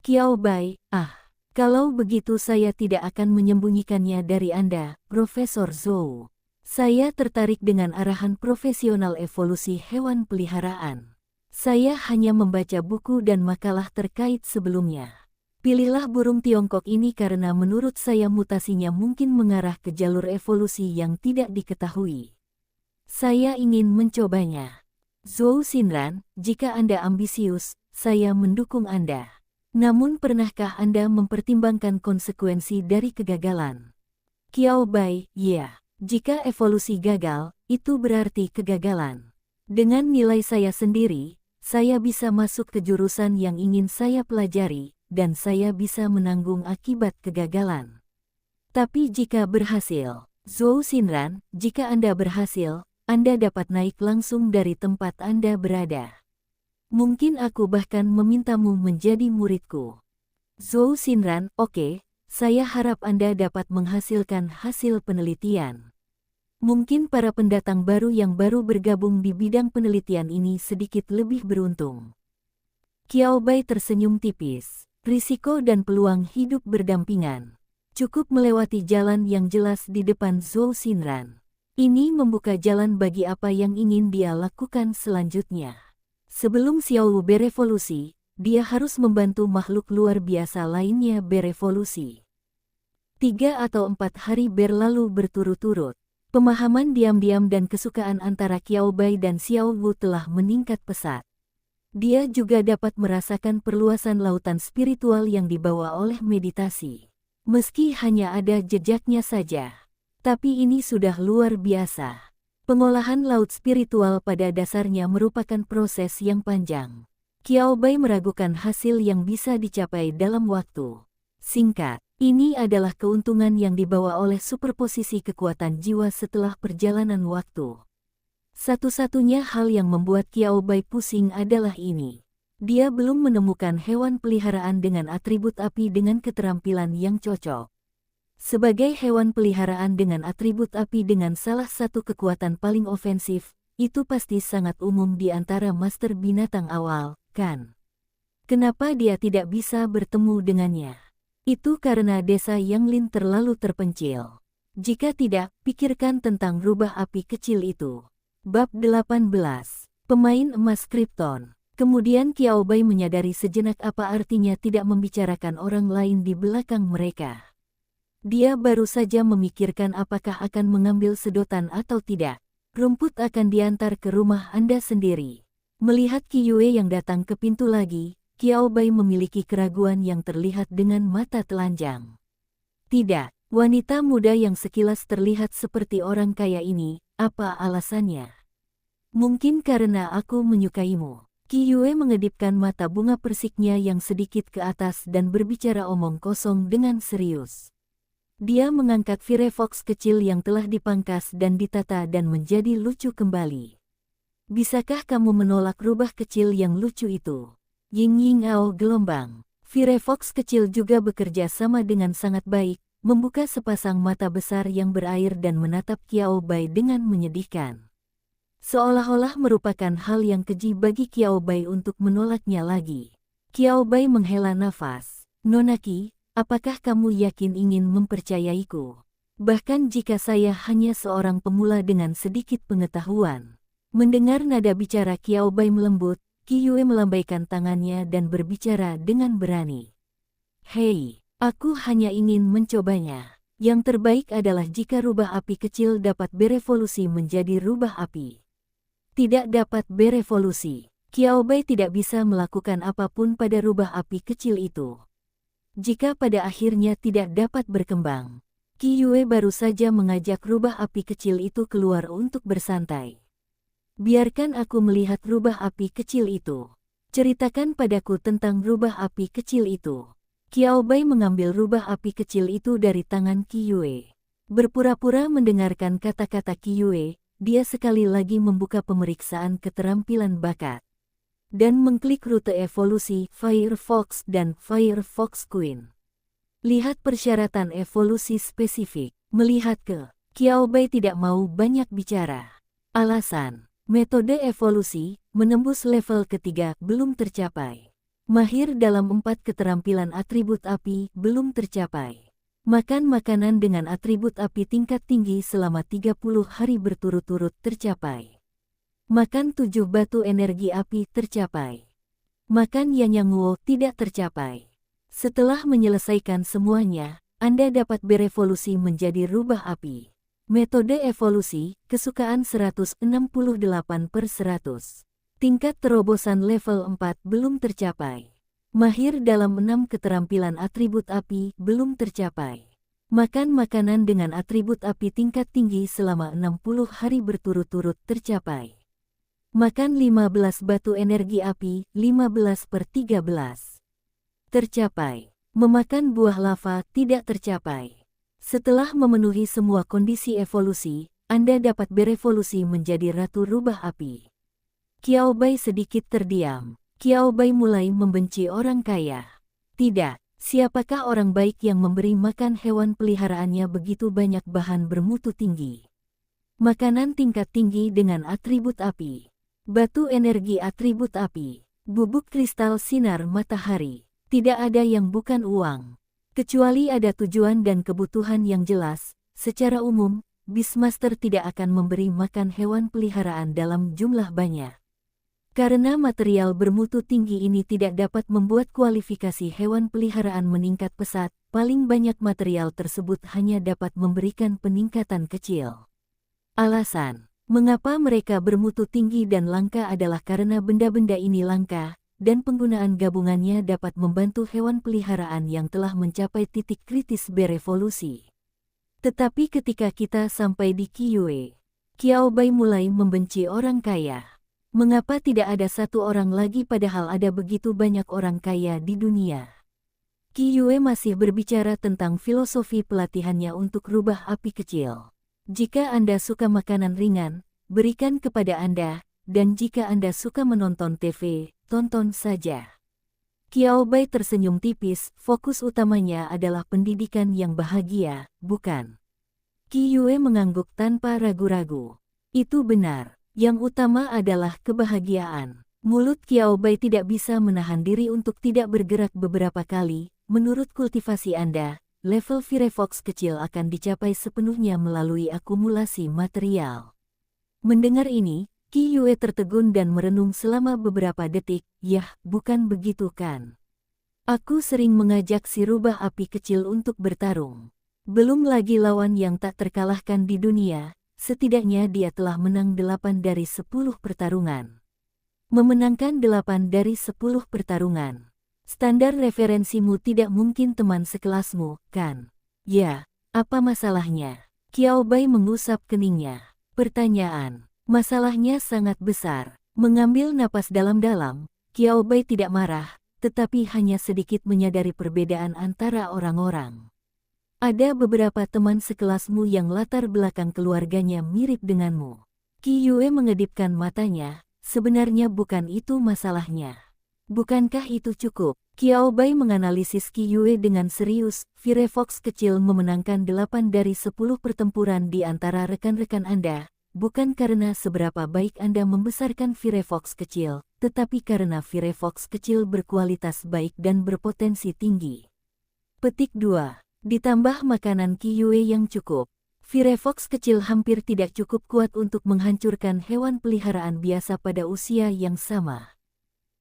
Qiao Bai, kalau begitu saya tidak akan menyembunyikannya dari Anda, Profesor Zhou. Saya tertarik dengan arahan profesional evolusi hewan peliharaan. Saya hanya membaca buku dan makalah terkait sebelumnya. Pilihlah burung Tiongkok ini karena menurut saya mutasinya mungkin mengarah ke jalur evolusi yang tidak diketahui. Saya ingin mencobanya. Zhou Xinran, jika Anda ambisius, saya mendukung Anda. Namun pernahkah Anda mempertimbangkan konsekuensi dari kegagalan? Qiao Bai, ya. Jika evolusi gagal, itu berarti kegagalan. Dengan nilai saya sendiri, saya bisa masuk ke jurusan yang ingin saya pelajari, dan saya bisa menanggung akibat kegagalan. Tapi jika berhasil, Zhou Xinran, jika Anda berhasil, Anda dapat naik langsung dari tempat Anda berada. Mungkin aku bahkan memintamu menjadi muridku. Zhou Xinran, oke, saya harap Anda dapat menghasilkan hasil penelitian. Mungkin para pendatang baru yang baru bergabung di bidang penelitian ini sedikit lebih beruntung. Qiao Bai tersenyum tipis. Risiko dan peluang hidup berdampingan. Cukup melewati jalan yang jelas di depan Zhou Xinran. Ini membuka jalan bagi apa yang ingin dia lakukan selanjutnya. Sebelum Xiao Wu berevolusi, dia harus membantu makhluk luar biasa lainnya berevolusi. 3 atau 4 hari berlalu berturut-turut. Pemahaman diam-diam dan kesukaan antara Qiao Bai dan Xiao Wu telah meningkat pesat. Dia juga dapat merasakan perluasan lautan spiritual yang dibawa oleh meditasi. Meski hanya ada jejaknya saja. Tapi ini sudah luar biasa. Pengolahan laut spiritual pada dasarnya merupakan proses yang panjang. Qiao Bai meragukan hasil yang bisa dicapai dalam waktu singkat. Ini adalah keuntungan yang dibawa oleh superposisi kekuatan jiwa setelah perjalanan waktu. Satu-satunya hal yang membuat Qiao Bai pusing adalah ini. Dia belum menemukan hewan peliharaan dengan atribut api dengan keterampilan yang cocok. Sebagai hewan peliharaan dengan atribut api dengan salah satu kekuatan paling ofensif, itu pasti sangat umum di antara master binatang awal, kan? Kenapa dia tidak bisa bertemu dengannya? Itu karena desa Yanglin terlalu terpencil. Jika tidak, pikirkan tentang rubah api kecil itu. Bab 18. Pemain emas Krypton. Kemudian Qiao Bai menyadari sejenak apa artinya tidak membicarakan orang lain di belakang mereka. Dia baru saja memikirkan apakah akan mengambil sedotan atau tidak. Rumput akan diantar ke rumah Anda sendiri. Melihat Qi Yue yang datang ke pintu lagi, Qiao Bai memiliki keraguan yang terlihat dengan mata telanjang. Tidak, wanita muda yang sekilas terlihat seperti orang kaya ini, apa alasannya? Mungkin karena aku menyukaimu. Qi Yue mengedipkan mata bunga persiknya yang sedikit ke atas dan berbicara omong kosong dengan serius. Dia mengangkat Firefox kecil yang telah dipangkas dan ditata dan menjadi lucu kembali. Bisakah kamu menolak rubah kecil yang lucu itu? Ying Ying Ao gelombang. Firefox kecil juga bekerja sama dengan sangat baik, membuka sepasang mata besar yang berair dan menatap Qiao Bai dengan menyedihkan. Seolah-olah merupakan hal yang keji bagi Qiao Bai untuk menolaknya lagi. Qiao Bai menghela nafas. Nonaki, apakah kamu yakin ingin mempercayaiku? Bahkan jika saya hanya seorang pemula dengan sedikit pengetahuan. Mendengar nada bicara Qiao Bai melembut, Qi Yue melambaikan tangannya dan berbicara dengan berani. Hei, aku hanya ingin mencobanya. Yang terbaik adalah jika rubah api kecil dapat berevolusi menjadi rubah api. Tidak dapat berevolusi. Qiao Bai tidak bisa melakukan apapun pada rubah api kecil itu. Jika pada akhirnya tidak dapat berkembang, Qiyue baru saja mengajak rubah api kecil itu keluar untuk bersantai. Biarkan aku melihat rubah api kecil itu. Ceritakan padaku tentang rubah api kecil itu. Qiao Bai mengambil rubah api kecil itu dari tangan Qiyue. Berpura-pura mendengarkan kata-kata Qiyue, dia sekali lagi membuka pemeriksaan keterampilan bakat. Dan mengklik rute evolusi Firefox dan Firefox Queen. Lihat persyaratan evolusi spesifik. Melihat ke, Qiao Bai tidak mau banyak bicara. Alasan, metode evolusi, menembus level ketiga, belum tercapai. Mahir dalam 4 keterampilan atribut api, belum tercapai. Makan makanan dengan atribut api tingkat tinggi selama 30 hari berturut-turut tercapai. Makan 7 batu energi api tercapai. Makan Yang Wo tidak tercapai. Setelah menyelesaikan semuanya, Anda dapat berevolusi menjadi rubah api. Metode evolusi, kesukaan 168/100. Tingkat terobosan level 4 belum tercapai. Mahir dalam 6 keterampilan atribut api belum tercapai. Makan makanan dengan atribut api tingkat tinggi selama 60 hari berturut-turut tercapai. Makan 15 batu energi api, 15/13. Tercapai. Memakan buah lava tidak tercapai. Setelah memenuhi semua kondisi evolusi, Anda dapat berevolusi menjadi ratu rubah api. Qiao Bai sedikit terdiam. Qiao Bai mulai membenci orang kaya. Tidak, siapakah orang baik yang memberi makan hewan peliharaannya begitu banyak bahan bermutu tinggi? Makanan tingkat tinggi dengan atribut api. Batu energi atribut api. Bubuk kristal sinar matahari. Tidak ada yang bukan uang. Kecuali ada tujuan dan kebutuhan yang jelas, secara umum, Beastmaster tidak akan memberi makan hewan peliharaan dalam jumlah banyak. Karena material bermutu tinggi ini tidak dapat membuat kualifikasi hewan peliharaan meningkat pesat, paling banyak material tersebut hanya dapat memberikan peningkatan kecil. Alasan, mengapa mereka bermutu tinggi dan langka adalah karena benda-benda ini langka, dan penggunaan gabungannya dapat membantu hewan peliharaan yang telah mencapai titik kritis berevolusi. Tetapi ketika kita sampai di Qiyue, Qiao Bai mulai membenci orang kaya. Mengapa tidak ada satu orang lagi padahal ada begitu banyak orang kaya di dunia? Qiyue masih berbicara tentang filosofi pelatihannya untuk rubah api kecil. Jika Anda suka makanan ringan, berikan kepada Anda, dan jika Anda suka menonton TV, tonton saja. Qiao Bai tersenyum tipis, fokus utamanya adalah pendidikan yang bahagia, bukan? Qiyue mengangguk tanpa ragu-ragu. Itu benar, yang utama adalah kebahagiaan. Mulut Qiao Bai tidak bisa menahan diri untuk tidak bergerak beberapa kali. Menurut kultivasi Anda, level Firefox kecil akan dicapai sepenuhnya melalui akumulasi material. Mendengar ini, Qiyue tertegun dan merenung selama beberapa detik. Yah, bukan begitu kan? Aku sering mengajak si rubah api kecil untuk bertarung. Belum lagi lawan yang tak terkalahkan di dunia, setidaknya dia telah menang 8 dari 10 pertarungan. Memenangkan 8 dari 10 pertarungan. Standar referensimu tidak mungkin teman sekelasmu, kan? Ya, apa masalahnya? Qiao Bai mengusap keningnya. Pertanyaan. Masalahnya sangat besar. Mengambil napas dalam-dalam, Qiao Bai tidak marah, tetapi hanya sedikit menyadari perbedaan antara orang-orang. Ada beberapa teman sekelasmu yang latar belakang keluarganya mirip denganmu. Qiyue mengedipkan matanya, sebenarnya bukan itu masalahnya. Bukankah itu cukup? Qiao Bai menganalisis Qiyue dengan serius. Firefox kecil memenangkan 8 dari 10 pertempuran di antara rekan-rekan Anda. Bukan karena seberapa baik Anda membesarkan Firefox kecil, tetapi karena Firefox kecil berkualitas baik dan berpotensi tinggi. Petik 2. Ditambah makanan Qiyue yang cukup. Firefox kecil hampir tidak cukup kuat untuk menghancurkan hewan peliharaan biasa pada usia yang sama.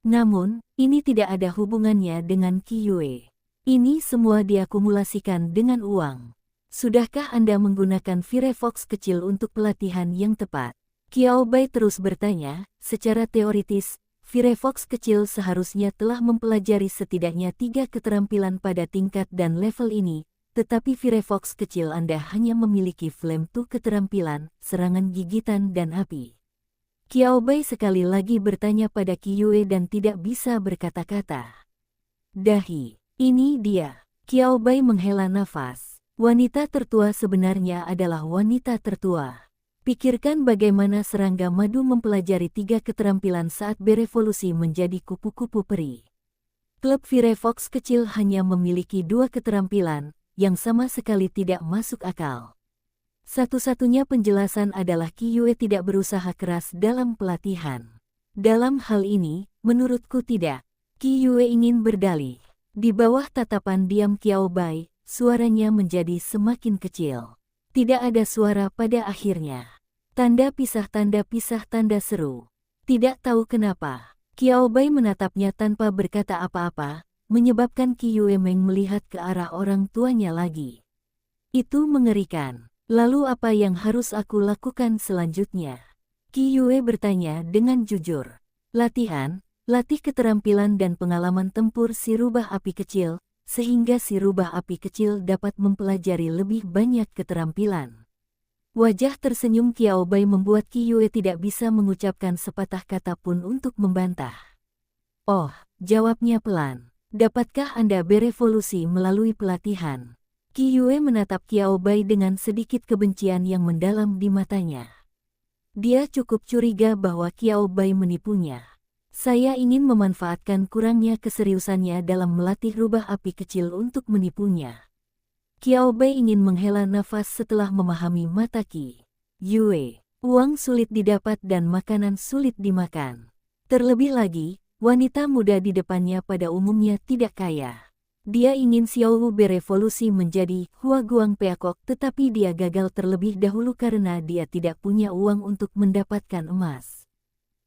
Namun, ini tidak ada hubungannya dengan Qiyue. Ini semua diakumulasikan dengan uang. Sudahkah Anda menggunakan Firefox kecil untuk pelatihan yang tepat? Qiao Bai terus bertanya, secara teoritis, Firefox kecil seharusnya telah mempelajari setidaknya 3 keterampilan pada tingkat dan level ini, tetapi Firefox kecil Anda hanya memiliki Flame 2 keterampilan, serangan gigitan dan api. Qiaobai sekali lagi bertanya pada Qiyue dan tidak bisa berkata-kata. Dahi, ini dia. Qiaobai menghela nafas. Wanita tertua sebenarnya adalah wanita tertua. Pikirkan bagaimana serangga madu mempelajari 3 keterampilan saat berevolusi menjadi kupu-kupu peri. Klub Firefox kecil hanya memiliki 2 keterampilan, yang sama sekali tidak masuk akal. Satu-satunya penjelasan adalah Qiyue tidak berusaha keras dalam pelatihan. Dalam hal ini, menurutku tidak. Qiyue ingin berdalih. Di bawah tatapan diam Qiaobai, suaranya menjadi semakin kecil. Tidak ada suara pada akhirnya. Tanda tanda seru. Tidak tahu kenapa. Qiaobai menatapnya tanpa berkata apa-apa, menyebabkan Qiyue Meng melihat ke arah orang tuanya lagi. Itu mengerikan. Lalu apa yang harus aku lakukan selanjutnya? Qiyue bertanya dengan jujur. Latihan, latih keterampilan dan pengalaman tempur si rubah api kecil, sehingga si rubah api kecil dapat mempelajari lebih banyak keterampilan. Wajah tersenyum Qiaobai membuat Qiyue tidak bisa mengucapkan sepatah kata pun untuk membantah. Oh, jawabnya pelan. Dapatkah Anda berevolusi melalui pelatihan? Qiyue menatap Qiaobai dengan sedikit kebencian yang mendalam di matanya. Dia cukup curiga bahwa Qiaobai menipunya. Saya ingin memanfaatkan kurangnya keseriusannya dalam melatih rubah api kecil untuk menipunya. Qiaobai ingin menghela nafas setelah memahami mata Qiyue. Uang sulit didapat dan makanan sulit dimakan. Terlebih lagi, wanita muda di depannya pada umumnya tidak kaya. Dia ingin Xiaowu berevolusi menjadi Hua Guang Peakok, tetapi dia gagal terlebih dahulu karena dia tidak punya uang untuk mendapatkan emas.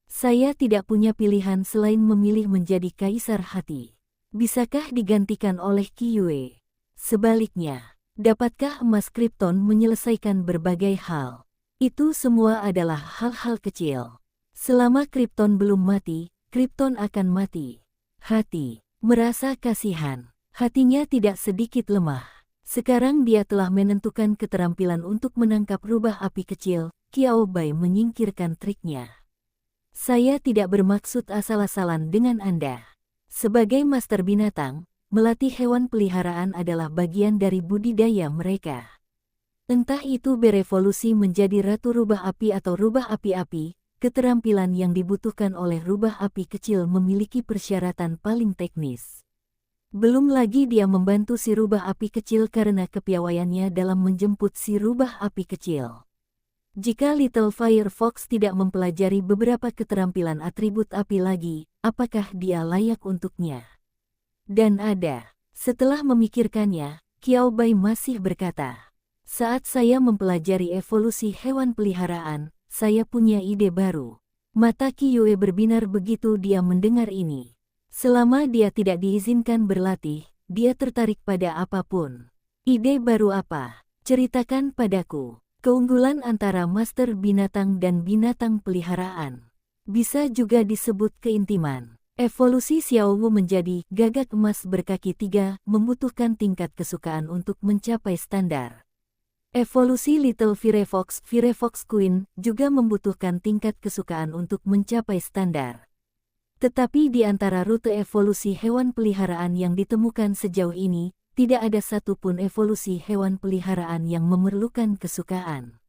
Saya tidak punya pilihan selain memilih menjadi kaisar hati. Bisakah digantikan oleh Qiyue? Sebaliknya, dapatkah emas Krypton menyelesaikan berbagai hal? Itu semua adalah hal-hal kecil. Selama Krypton belum mati, Krypton akan mati. Hati, merasa kasihan. Hatinya tidak sedikit lemah. Sekarang dia telah menentukan keterampilan untuk menangkap rubah api kecil. Qiaobai menyingkirkan triknya. Saya tidak bermaksud asal-asalan dengan Anda. Sebagai master binatang, melatih hewan peliharaan adalah bagian dari budidaya mereka. Entah itu berevolusi menjadi ratu rubah api atau rubah api-api, keterampilan yang dibutuhkan oleh rubah api kecil memiliki persyaratan paling teknis. Belum lagi dia membantu si rubah api kecil karena kepiawaiannya dalam menjemput si rubah api kecil. Jika Little Firefox tidak mempelajari beberapa keterampilan atribut api lagi, apakah dia layak untuknya? Dan setelah memikirkannya, Qiaobai masih berkata, saat saya mempelajari evolusi hewan peliharaan, saya punya ide baru. Mata Qiyue berbinar begitu dia mendengar ini. Selama dia tidak diizinkan berlatih, dia tertarik pada apapun. Ide baru apa? Ceritakan padaku. Keunggulan antara master binatang dan binatang peliharaan. Bisa juga disebut keintiman. Evolusi Xiaowu menjadi gagak emas berkaki 3 membutuhkan tingkat kesukaan untuk mencapai standar. Evolusi Little Firefox, Firefox Queen, juga membutuhkan tingkat kesukaan untuk mencapai standar. Tetapi di antara rute evolusi hewan peliharaan yang ditemukan sejauh ini, tidak ada satupun evolusi hewan peliharaan yang memerlukan kesukaan.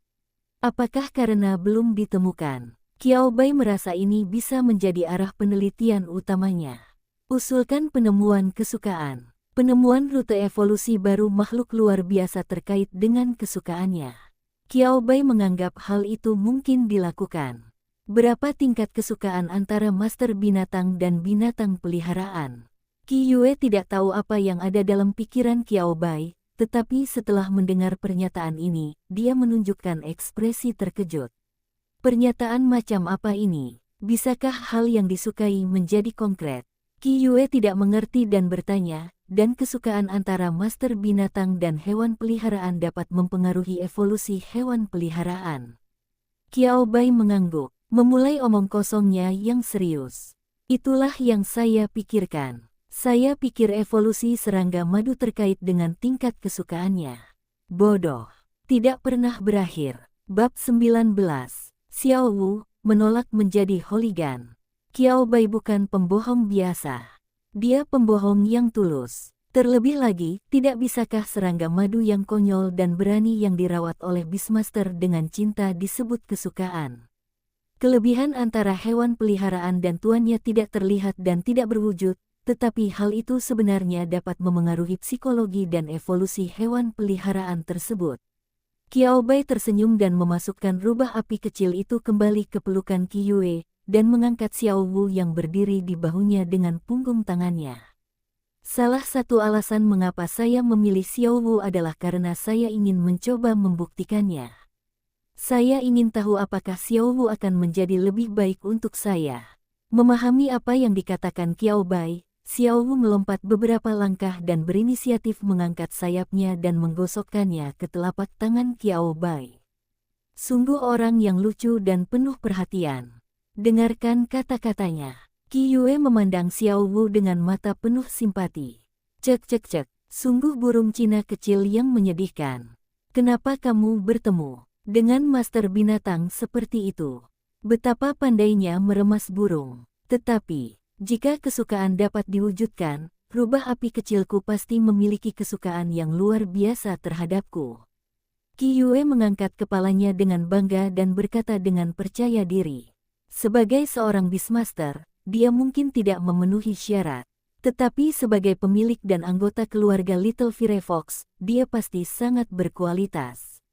Apakah karena belum ditemukan? Qiaobai merasa ini bisa menjadi arah penelitian utamanya. Usulkan penemuan kesukaan. Penemuan rute evolusi baru makhluk luar biasa terkait dengan kesukaannya. Qiaobai menganggap hal itu mungkin dilakukan. Berapa tingkat kesukaan antara master binatang dan binatang peliharaan? Qiyue tidak tahu apa yang ada dalam pikiran Qiaobai, tetapi setelah mendengar pernyataan ini, dia menunjukkan ekspresi terkejut. Pernyataan macam apa ini? Bisakah hal yang disukai menjadi konkret? Qiyue tidak mengerti dan bertanya, dan kesukaan antara master binatang dan hewan peliharaan dapat mempengaruhi evolusi hewan peliharaan. Qiaobai mengangguk. Memulai omong kosongnya yang serius. Itulah yang saya pikirkan. Saya pikir evolusi serangga madu terkait dengan tingkat kesukaannya. Bodoh. Tidak pernah berakhir. Bab 19. Xiao Wu menolak menjadi hooligan. Qiao Bai bukan pembohong biasa. Dia pembohong yang tulus. Terlebih lagi, tidak bisakah serangga madu yang konyol dan berani yang dirawat oleh Beastmaster dengan cinta disebut kesukaan? Kelebihan antara hewan peliharaan dan tuannya tidak terlihat dan tidak berwujud, tetapi hal itu sebenarnya dapat memengaruhi psikologi dan evolusi hewan peliharaan tersebut. Qiao Bai tersenyum dan memasukkan rubah api kecil itu kembali ke pelukan Qi Yue, dan mengangkat Xiao Wu yang berdiri di bahunya dengan punggung tangannya. Salah satu alasan mengapa saya memilih Xiao Wu adalah karena saya ingin mencoba membuktikannya. Saya ingin tahu apakah Xiao Wu akan menjadi lebih baik untuk saya. Memahami apa yang dikatakan Qiao Bai, Xiao Wu melompat beberapa langkah dan berinisiatif mengangkat sayapnya dan menggosokkannya ke telapak tangan Qiao Bai. Sungguh orang yang lucu dan penuh perhatian. Dengarkan kata-katanya. Qi Yue memandang Xiao Wu dengan mata penuh simpati. Cek cek cek, sungguh burung Cina kecil yang menyedihkan. Kenapa kamu bertemu dengan master binatang seperti itu? Betapa pandainya meremas burung. Tetapi, jika kesukaan dapat diwujudkan, rubah api kecilku pasti memiliki kesukaan yang luar biasa terhadapku. Qi Yue mengangkat kepalanya dengan bangga dan berkata dengan percaya diri. Sebagai seorang Beastmaster, dia mungkin tidak memenuhi syarat. Tetapi sebagai pemilik dan anggota keluarga Little Firefox, dia pasti sangat berkualitas.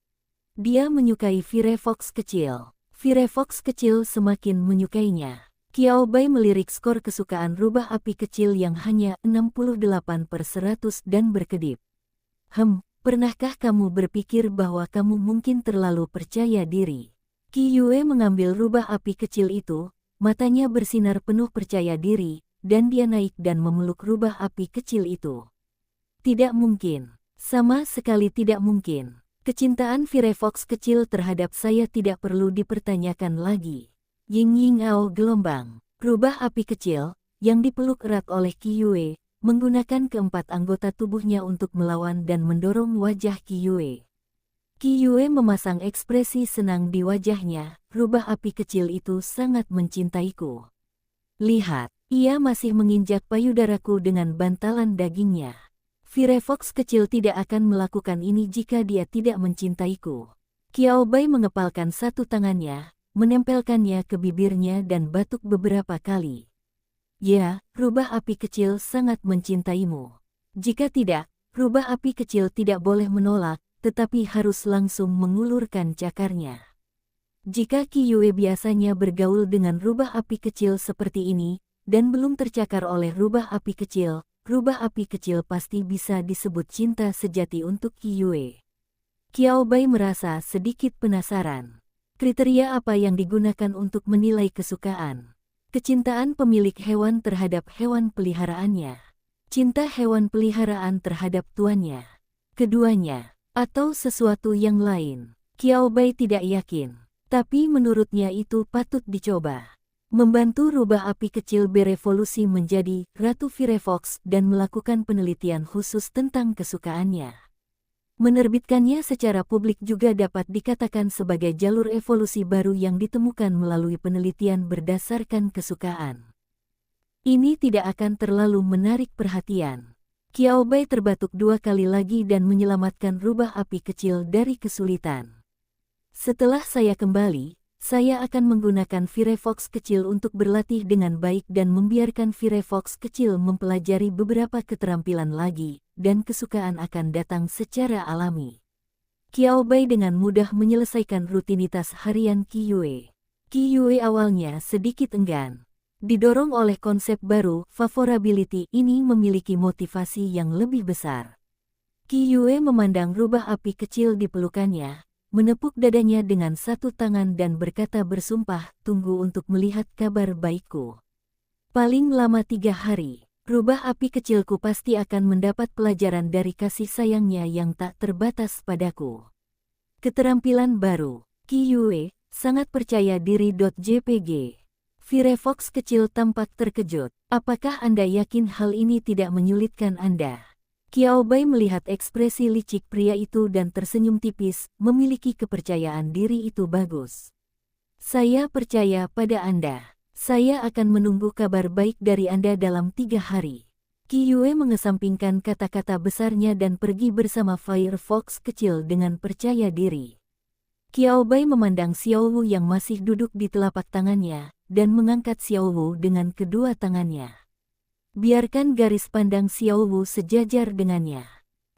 Dia menyukai Firefox kecil. Firefox kecil semakin menyukainya. Qiao Bai melirik skor kesukaan rubah api kecil yang hanya 68/100 dan berkedip. Pernahkah kamu berpikir bahwa kamu mungkin terlalu percaya diri? Qi Yue mengambil rubah api kecil itu, matanya bersinar penuh percaya diri, dan dia naik dan memeluk rubah api kecil itu. Tidak mungkin. Sama sekali tidak mungkin. Kecintaan Firefox kecil terhadap saya tidak perlu dipertanyakan lagi. Ying Ying Ao gelombang. Rubah api kecil, yang dipeluk erat oleh Qi Yue, menggunakan keempat anggota tubuhnya untuk melawan dan mendorong wajah Qi Yue. Qi Yue memasang ekspresi senang di wajahnya, rubah api kecil itu sangat mencintaiku. Lihat, ia masih menginjak payudaraku dengan bantalan dagingnya. Firefox kecil tidak akan melakukan ini jika dia tidak mencintaiku. Qiao Bai mengepalkan satu tangannya, menempelkannya ke bibirnya dan batuk beberapa kali. Ya, rubah api kecil sangat mencintaimu. Jika tidak, rubah api kecil tidak boleh menolak, tetapi harus langsung mengulurkan cakarnya. Jika Qi Yue biasanya bergaul dengan rubah api kecil seperti ini, dan belum tercakar oleh rubah api kecil pasti bisa disebut cinta sejati untuk Qi Yue. Qiao Bai merasa sedikit penasaran. Kriteria apa yang digunakan untuk menilai kesukaan? Kecintaan pemilik hewan terhadap hewan peliharaannya. Cinta hewan peliharaan terhadap tuannya. Keduanya. Atau sesuatu yang lain. Qiao Bai tidak yakin, tapi menurutnya itu patut dicoba. Membantu rubah api kecil berevolusi menjadi Ratu Firefox dan melakukan penelitian khusus tentang kesukaannya. Menerbitkannya secara publik juga dapat dikatakan sebagai jalur evolusi baru yang ditemukan melalui penelitian berdasarkan kesukaan. Ini tidak akan terlalu menarik perhatian. Qiao Bai terbatuk 2 kali lagi dan menyelamatkan rubah api kecil dari kesulitan. Setelah saya kembali, saya akan menggunakan Firefox kecil untuk berlatih dengan baik dan membiarkan Firefox kecil mempelajari beberapa keterampilan lagi, dan kesukaan akan datang secara alami. Qiao Bai dengan mudah menyelesaikan rutinitas harian Qi Yue. Qi Yue awalnya sedikit enggan. Didorong oleh konsep baru, favorability ini memiliki motivasi yang lebih besar. Qi Yue memandang rubah api kecil di pelukannya, menepuk dadanya dengan satu tangan dan berkata bersumpah, tunggu untuk melihat kabar baikku. Paling lama 3 hari, rubah api kecilku pasti akan mendapat pelajaran dari kasih sayangnya yang tak terbatas padaku. Keterampilan baru, Qi Yue, sangat percaya diri. JPG Firefox kecil tampak terkejut. Apakah Anda yakin hal ini tidak menyulitkan Anda? Qiao Bai melihat ekspresi licik pria itu dan tersenyum tipis, memiliki kepercayaan diri itu bagus. Saya percaya pada Anda. Saya akan menunggu kabar baik dari Anda dalam 3 hari. Qi Yue mengesampingkan kata-kata besarnya dan pergi bersama Firefox kecil dengan percaya diri. Qiao Bai memandang Xiao Wu yang masih duduk di telapak tangannya, dan mengangkat Xiao Wu dengan kedua tangannya. Biarkan garis pandang Xiao Wu sejajar dengannya.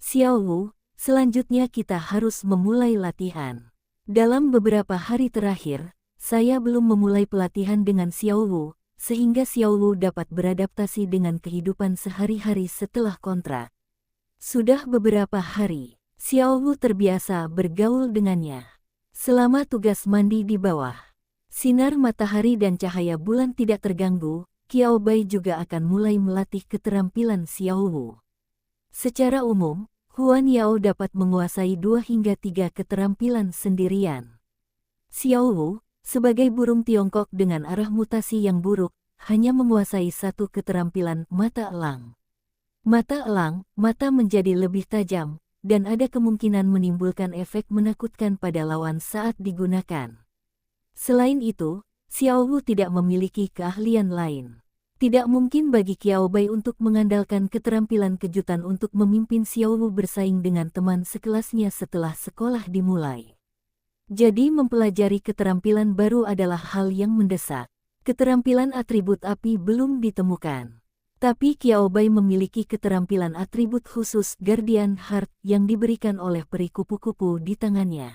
Xiao Wu, selanjutnya kita harus memulai latihan. Dalam beberapa hari terakhir, saya belum memulai pelatihan dengan Xiao Wu, sehingga Xiao Wu dapat beradaptasi dengan kehidupan sehari-hari setelah kontrak. Sudah beberapa hari, Xiao Wu terbiasa bergaul dengannya. Selama tugas mandi di bawah, sinar matahari dan cahaya bulan tidak terganggu, Qiao Bai juga akan mulai melatih keterampilan Xiao Wu. Secara umum, Huan Yao dapat menguasai 2 hingga 3 keterampilan sendirian. Xiao Wu, sebagai burung Tiongkok dengan arah mutasi yang buruk, hanya menguasai 1 keterampilan mata elang. Mata elang, mata menjadi lebih tajam, dan ada kemungkinan menimbulkan efek menakutkan pada lawan saat digunakan. Selain itu, Xiao Wu tidak memiliki keahlian lain. Tidak mungkin bagi Qiao Bai untuk mengandalkan keterampilan kejutan untuk memimpin Xiao Wu bersaing dengan teman sekelasnya setelah sekolah dimulai. Jadi mempelajari keterampilan baru adalah hal yang mendesak. Keterampilan atribut api belum ditemukan. Tapi Qiao Bai memiliki keterampilan atribut khusus Guardian Heart yang diberikan oleh peri kupu-kupu di tangannya.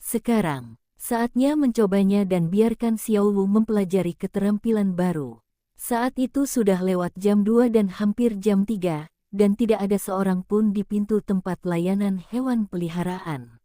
Sekarang, saatnya mencobanya dan biarkan Xiao Wu mempelajari keterampilan baru. Saat itu sudah lewat jam 2 dan hampir jam 3, dan tidak ada seorang pun di pintu tempat layanan hewan peliharaan.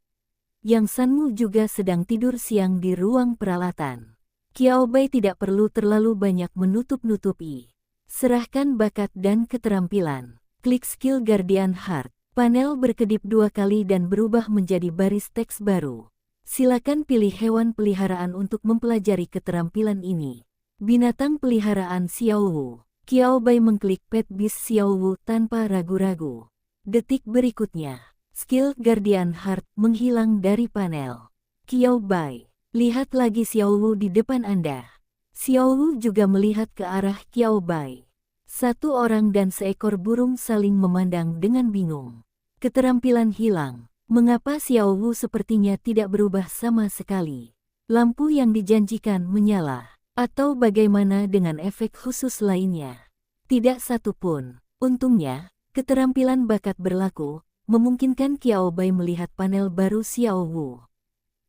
Yang Sanmu juga sedang tidur siang di ruang peralatan. Qiao Bai tidak perlu terlalu banyak menutup-nutupi. Serahkan bakat dan keterampilan. Klik skill Guardian Heart. Panel berkedip 2 kali dan berubah menjadi baris teks baru. Silakan pilih hewan peliharaan untuk mempelajari keterampilan ini. Binatang peliharaan Xiao Wu. Qiao Bai mengklik Pet Beast Xiao Wu tanpa ragu-ragu. Detik berikutnya, skill Guardian Heart menghilang dari panel. Qiao Bai, lihat lagi Xiao Wu di depan Anda. Xiao Wu juga melihat ke arah Qiao Bai. 1 orang dan seekor burung saling memandang dengan bingung. Keterampilan hilang. Mengapa Xiao Wu sepertinya tidak berubah sama sekali? Lampu yang dijanjikan menyala. Atau bagaimana dengan efek khusus lainnya? Tidak satu pun. Untungnya, keterampilan bakat berlaku, memungkinkan Qiao Bai melihat panel baru Xiao Wu.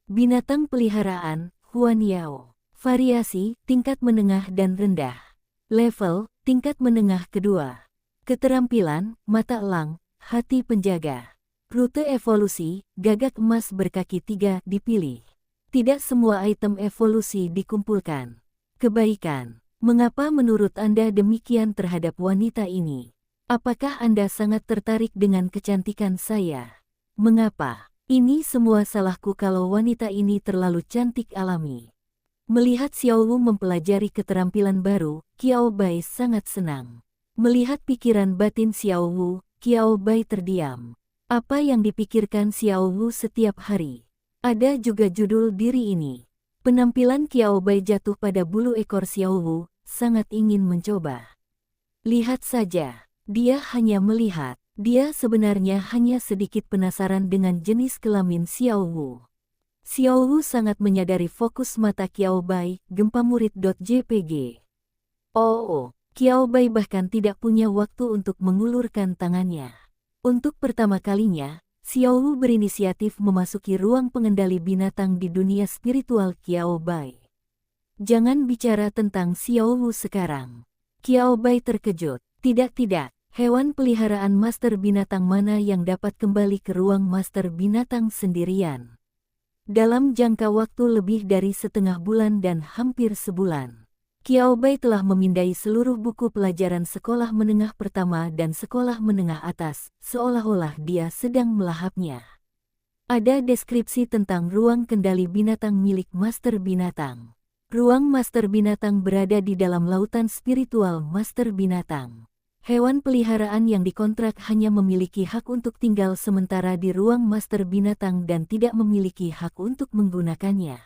Binatang peliharaan, Huan Yao. Variasi, tingkat menengah dan rendah. Level, tingkat menengah kedua. Keterampilan, mata elang, hati penjaga. Rute evolusi, gagak emas berkaki 3 dipilih. Tidak semua item evolusi dikumpulkan. Kebaikan. Mengapa menurut Anda demikian terhadap wanita ini? Apakah Anda sangat tertarik dengan kecantikan saya? Mengapa? Ini semua salahku kalau wanita ini terlalu cantik alami. Melihat Xiao Wu mempelajari keterampilan baru, Qiao Bai sangat senang. Melihat pikiran batin Xiao Wu, Qiao Bai terdiam. Apa yang dipikirkan Xiao Wu setiap hari? Ada juga judul diri ini. Penampilan Qiao Bai jatuh pada bulu ekor Xiao Wu, sangat ingin mencoba. Lihat saja, dia hanya melihat. Dia sebenarnya hanya sedikit penasaran dengan jenis kelamin Xiao Wu. Xiao Wu sangat menyadari fokus mata Qiao Bai, gempamurid.jpg. Oh, Qiao Bai bahkan tidak punya waktu untuk mengulurkan tangannya. Untuk pertama kalinya, Xiao Wu berinisiatif memasuki ruang pengendali binatang di dunia spiritual Qiao Bai. Jangan bicara tentang Xiao Wu sekarang. Qiao Bai terkejut. Tidak, hewan peliharaan master binatang mana yang dapat kembali ke ruang master binatang sendirian? Dalam jangka waktu lebih dari setengah bulan dan hampir sebulan, Qiao Bai telah memindai seluruh buku pelajaran sekolah menengah pertama dan sekolah menengah atas, seolah-olah dia sedang melahapnya. Ada deskripsi tentang ruang kendali binatang milik master binatang. Ruang Master Binatang berada di dalam lautan spiritual Master Binatang. Hewan peliharaan yang dikontrak hanya memiliki hak untuk tinggal sementara di ruang Master Binatang dan tidak memiliki hak untuk menggunakannya.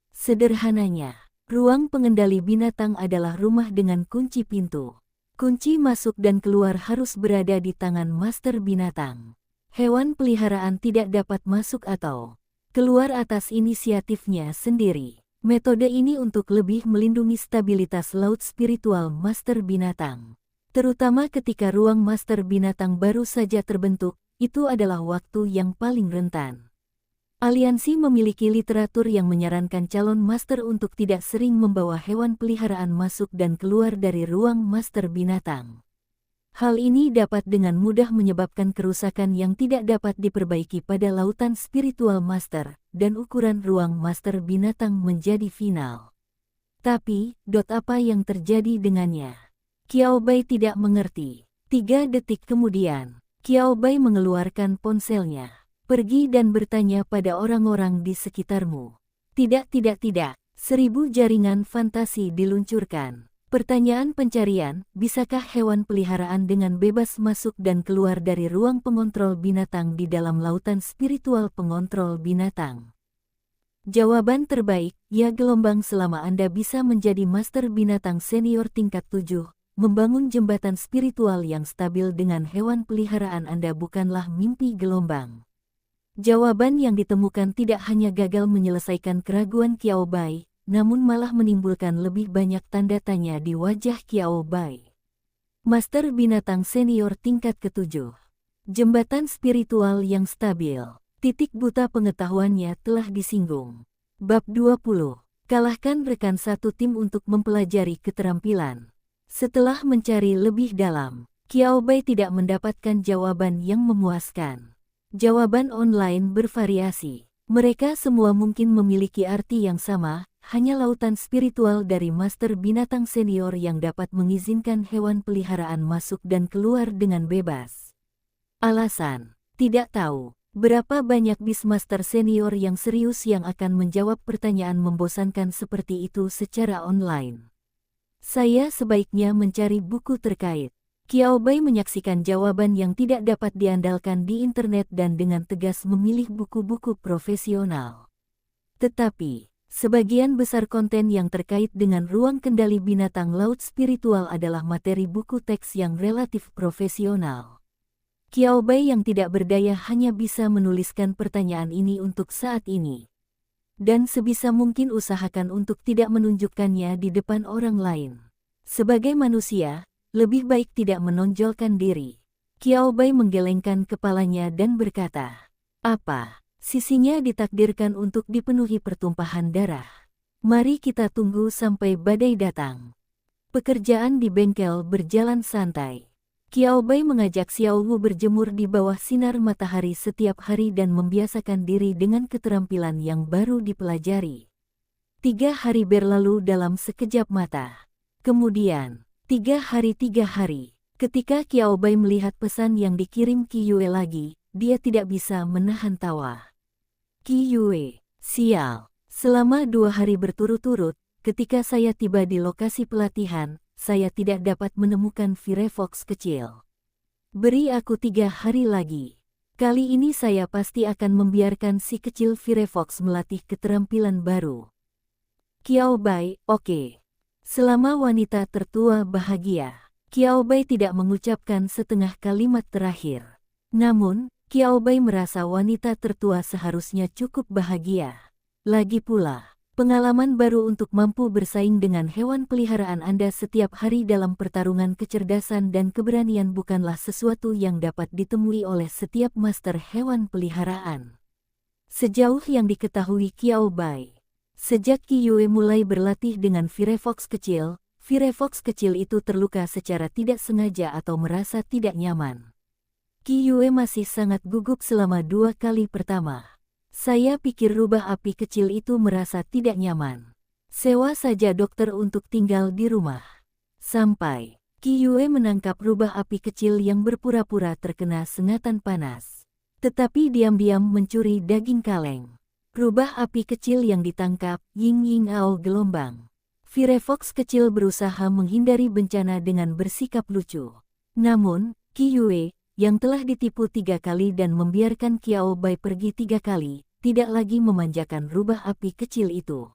Sederhananya, ruang pengendali binatang adalah rumah dengan kunci pintu. Kunci masuk dan keluar harus berada di tangan Master Binatang. Hewan peliharaan tidak dapat masuk atau keluar atas inisiatifnya sendiri. Metode ini untuk lebih melindungi stabilitas laut spiritual Master Binatang. Terutama ketika ruang Master Binatang baru saja terbentuk, itu adalah waktu yang paling rentan. Aliansi memiliki literatur yang menyarankan calon Master untuk tidak sering membawa hewan peliharaan masuk dan keluar dari ruang Master Binatang. Hal ini dapat dengan mudah menyebabkan kerusakan yang tidak dapat diperbaiki pada lautan spiritual Master, dan ukuran ruang Master Binatang menjadi final. Tapi, apa yang terjadi dengannya? Qiao Bai tidak mengerti. 3 detik kemudian, Qiao Bai mengeluarkan ponselnya. Pergi dan bertanya pada orang-orang di sekitarmu. Tidak. 1000 jaringan fantasi diluncurkan. Pertanyaan pencarian, bisakah hewan peliharaan dengan bebas masuk dan keluar dari ruang pengontrol binatang di dalam lautan spiritual pengontrol binatang? Jawaban terbaik, ya gelombang selama Anda bisa menjadi Master Binatang Senior tingkat 7. Membangun jembatan spiritual yang stabil dengan hewan peliharaan Anda bukanlah mimpi gelombang. Jawaban yang ditemukan tidak hanya gagal menyelesaikan keraguan Qiao Bai, namun malah menimbulkan lebih banyak tanda tanya di wajah Qiao Bai. Master Binatang Senior tingkat ke-7. Jembatan spiritual yang stabil. Titik buta pengetahuannya telah disinggung. Bab 20. Kalahkan rekan satu tim untuk mempelajari keterampilan. Setelah mencari lebih dalam, Qiao Bai tidak mendapatkan jawaban yang memuaskan. Jawaban online bervariasi. Mereka semua mungkin memiliki arti yang sama, hanya lautan spiritual dari Master Binatang Senior yang dapat mengizinkan hewan peliharaan masuk dan keluar dengan bebas. Alasan, tidak tahu. Berapa banyak Beastmaster Senior yang serius yang akan menjawab pertanyaan membosankan seperti itu secara online? Saya sebaiknya mencari buku terkait. Qiao Bai menyaksikan jawaban yang tidak dapat diandalkan di internet dan dengan tegas memilih buku-buku profesional. Tetapi, sebagian besar konten yang terkait dengan ruang kendali binatang laut spiritual adalah materi buku teks yang relatif profesional. Qiao Bai yang tidak berdaya hanya bisa menuliskan pertanyaan ini untuk saat ini. Dan sebisa mungkin usahakan untuk tidak menunjukkannya di depan orang lain. Sebagai manusia, lebih baik tidak menonjolkan diri. Qiao Bai menggelengkan kepalanya dan berkata, apa? Sisinya ditakdirkan untuk dipenuhi pertumpahan darah. Mari kita tunggu sampai badai datang. Pekerjaan di bengkel berjalan santai. Qiao Bai mengajak Xiao Wu berjemur di bawah sinar matahari setiap hari dan membiasakan diri dengan keterampilan yang baru dipelajari. 3 hari berlalu dalam sekejap mata. Kemudian, 3 hari, ketika Qiao Bai melihat pesan yang dikirim Qi Yue lagi, dia tidak bisa menahan tawa. Qi Yue, sial. Selama 2 hari berturut-turut, ketika saya tiba di lokasi pelatihan, saya tidak dapat menemukan Firefox kecil. Beri aku 3 hari lagi. Kali ini saya pasti akan membiarkan si kecil Firefox melatih keterampilan baru. Qiao Bai, oke. Selama wanita tertua bahagia, Qiao Bai tidak mengucapkan setengah kalimat terakhir. Namun, Qiao Bai merasa wanita tertua seharusnya cukup bahagia. Lagi pula, pengalaman baru untuk mampu bersaing dengan hewan peliharaan Anda setiap hari dalam pertarungan kecerdasan dan keberanian bukanlah sesuatu yang dapat ditemui oleh setiap master hewan peliharaan. Sejauh yang diketahui Qiao Bai, sejak Qi Yue mulai berlatih dengan Firefox kecil itu terluka secara tidak sengaja atau merasa tidak nyaman. Qi Yue masih sangat gugup selama 2 kali pertama. Saya pikir rubah api kecil itu merasa tidak nyaman. Sewa saja dokter untuk tinggal di rumah. Sampai Qi Yue menangkap rubah api kecil yang berpura-pura terkena sengatan panas. Tetapi diam-diam mencuri daging kaleng. Rubah api kecil yang ditangkap, Ying Ao gelombang. Firefox kecil berusaha menghindari bencana dengan bersikap lucu. Namun, Qi Yue, yang telah ditipu 3 kali dan membiarkan Qiao Bai pergi 3 kali, tidak lagi memanjakan rubah api kecil itu.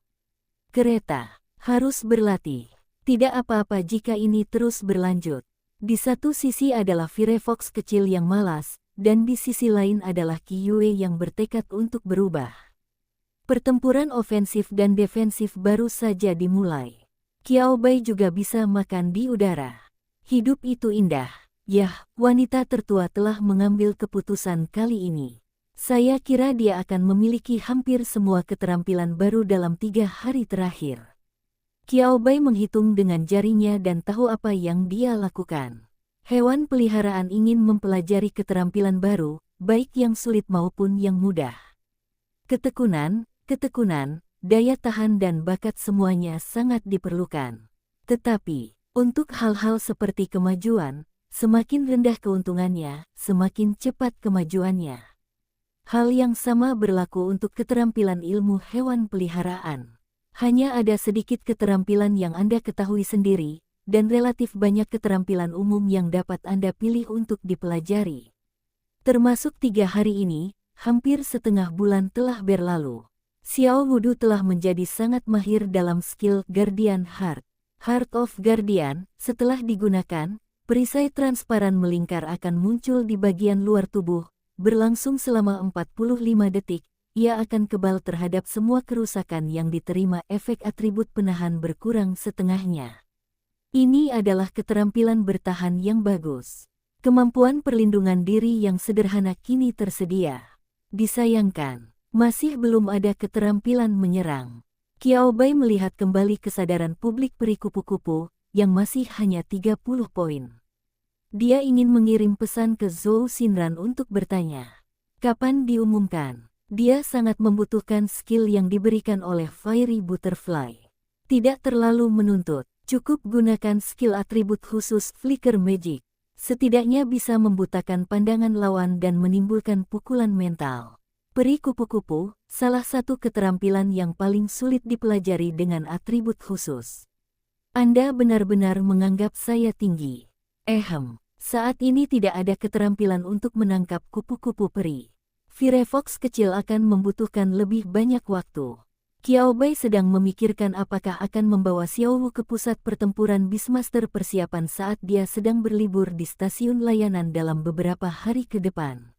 Kereta harus berlatih. Tidak apa-apa jika ini terus berlanjut. Di satu sisi adalah Firefox kecil yang malas, dan di sisi lain adalah Qi Yue yang bertekad untuk berubah. Pertempuran ofensif dan defensif baru saja dimulai. Qiao Bai juga bisa makan di udara. Hidup itu indah. Yah, wanita tertua telah mengambil keputusan kali ini. Saya kira dia akan memiliki hampir semua keterampilan baru dalam 3 hari terakhir. Qiao Bai menghitung dengan jarinya dan tahu apa yang dia lakukan. Hewan peliharaan ingin mempelajari keterampilan baru, baik yang sulit maupun yang mudah. Ketekunan, daya tahan dan bakat semuanya sangat diperlukan. Tetapi, untuk hal-hal seperti kemajuan, semakin rendah keuntungannya, semakin cepat kemajuannya. Hal yang sama berlaku untuk keterampilan ilmu hewan peliharaan. Hanya ada sedikit keterampilan yang Anda ketahui sendiri, dan relatif banyak keterampilan umum yang dapat Anda pilih untuk dipelajari. Termasuk 3 hari ini, hampir setengah bulan telah berlalu. Xiao Wudu telah menjadi sangat mahir dalam skill Guardian Heart. Heart of Guardian, setelah digunakan, perisai transparan melingkar akan muncul di bagian luar tubuh, berlangsung selama 45 detik. Ia akan kebal terhadap semua kerusakan yang diterima, efek atribut penahan berkurang setengahnya. Ini adalah keterampilan bertahan yang bagus. Kemampuan perlindungan diri yang sederhana kini tersedia. Disayangkan, masih belum ada keterampilan menyerang. Qiao Bai melihat kembali kesadaran publik peri kupu-kupu, yang masih hanya 30 poin. Dia ingin mengirim pesan ke Zhou Xinran untuk bertanya, kapan diumumkan? Dia sangat membutuhkan skill yang diberikan oleh Fiery Butterfly. Tidak terlalu menuntut, cukup gunakan skill atribut khusus Flicker Magic. Setidaknya bisa membutakan pandangan lawan dan menimbulkan pukulan mental. Peri kupu-kupu, salah satu keterampilan yang paling sulit dipelajari dengan atribut khusus. Anda benar-benar menganggap saya tinggi. Saat ini tidak ada keterampilan untuk menangkap kupu-kupu peri. Firefox kecil akan membutuhkan lebih banyak waktu. Qiao Bai sedang memikirkan apakah akan membawa Xiao Wu ke pusat pertempuran Beastmaster persiapan saat dia sedang berlibur di stasiun layanan dalam beberapa hari ke depan.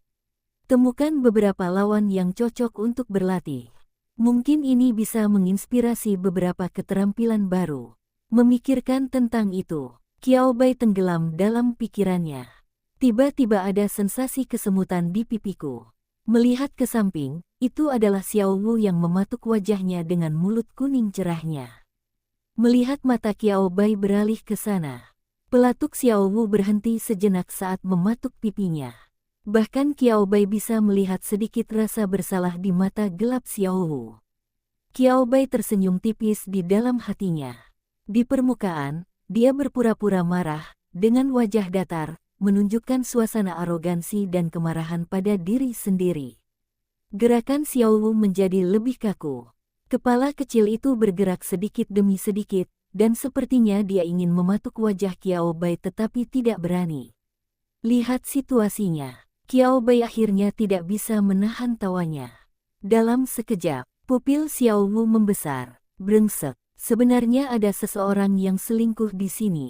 Temukan beberapa lawan yang cocok untuk berlatih. Mungkin ini bisa menginspirasi beberapa keterampilan baru. Memikirkan tentang itu, Qiao Bai tenggelam dalam pikirannya. Tiba-tiba ada sensasi kesemutan di pipiku. Melihat ke samping, itu adalah Xiao Wu yang mematuk wajahnya dengan mulut kuning cerahnya. Melihat mata Qiao Bai beralih ke sana, pelatuk Xiao Wu berhenti sejenak saat mematuk pipinya. Bahkan Qiao Bai bisa melihat sedikit rasa bersalah di mata gelap Xiao Wu. Qiao Bai tersenyum tipis di dalam hatinya. Di permukaan, dia berpura-pura marah, dengan wajah datar, menunjukkan suasana arogansi dan kemarahan pada diri sendiri. Gerakan Xiao Wu menjadi lebih kaku. Kepala kecil itu bergerak sedikit demi sedikit, dan sepertinya dia ingin mematuk wajah Qiao Bai tetapi tidak berani. Lihat situasinya, Qiao Bai akhirnya tidak bisa menahan tawanya. Dalam sekejap, pupil Xiao Wu membesar, brengsek. Sebenarnya ada seseorang yang selingkuh di sini.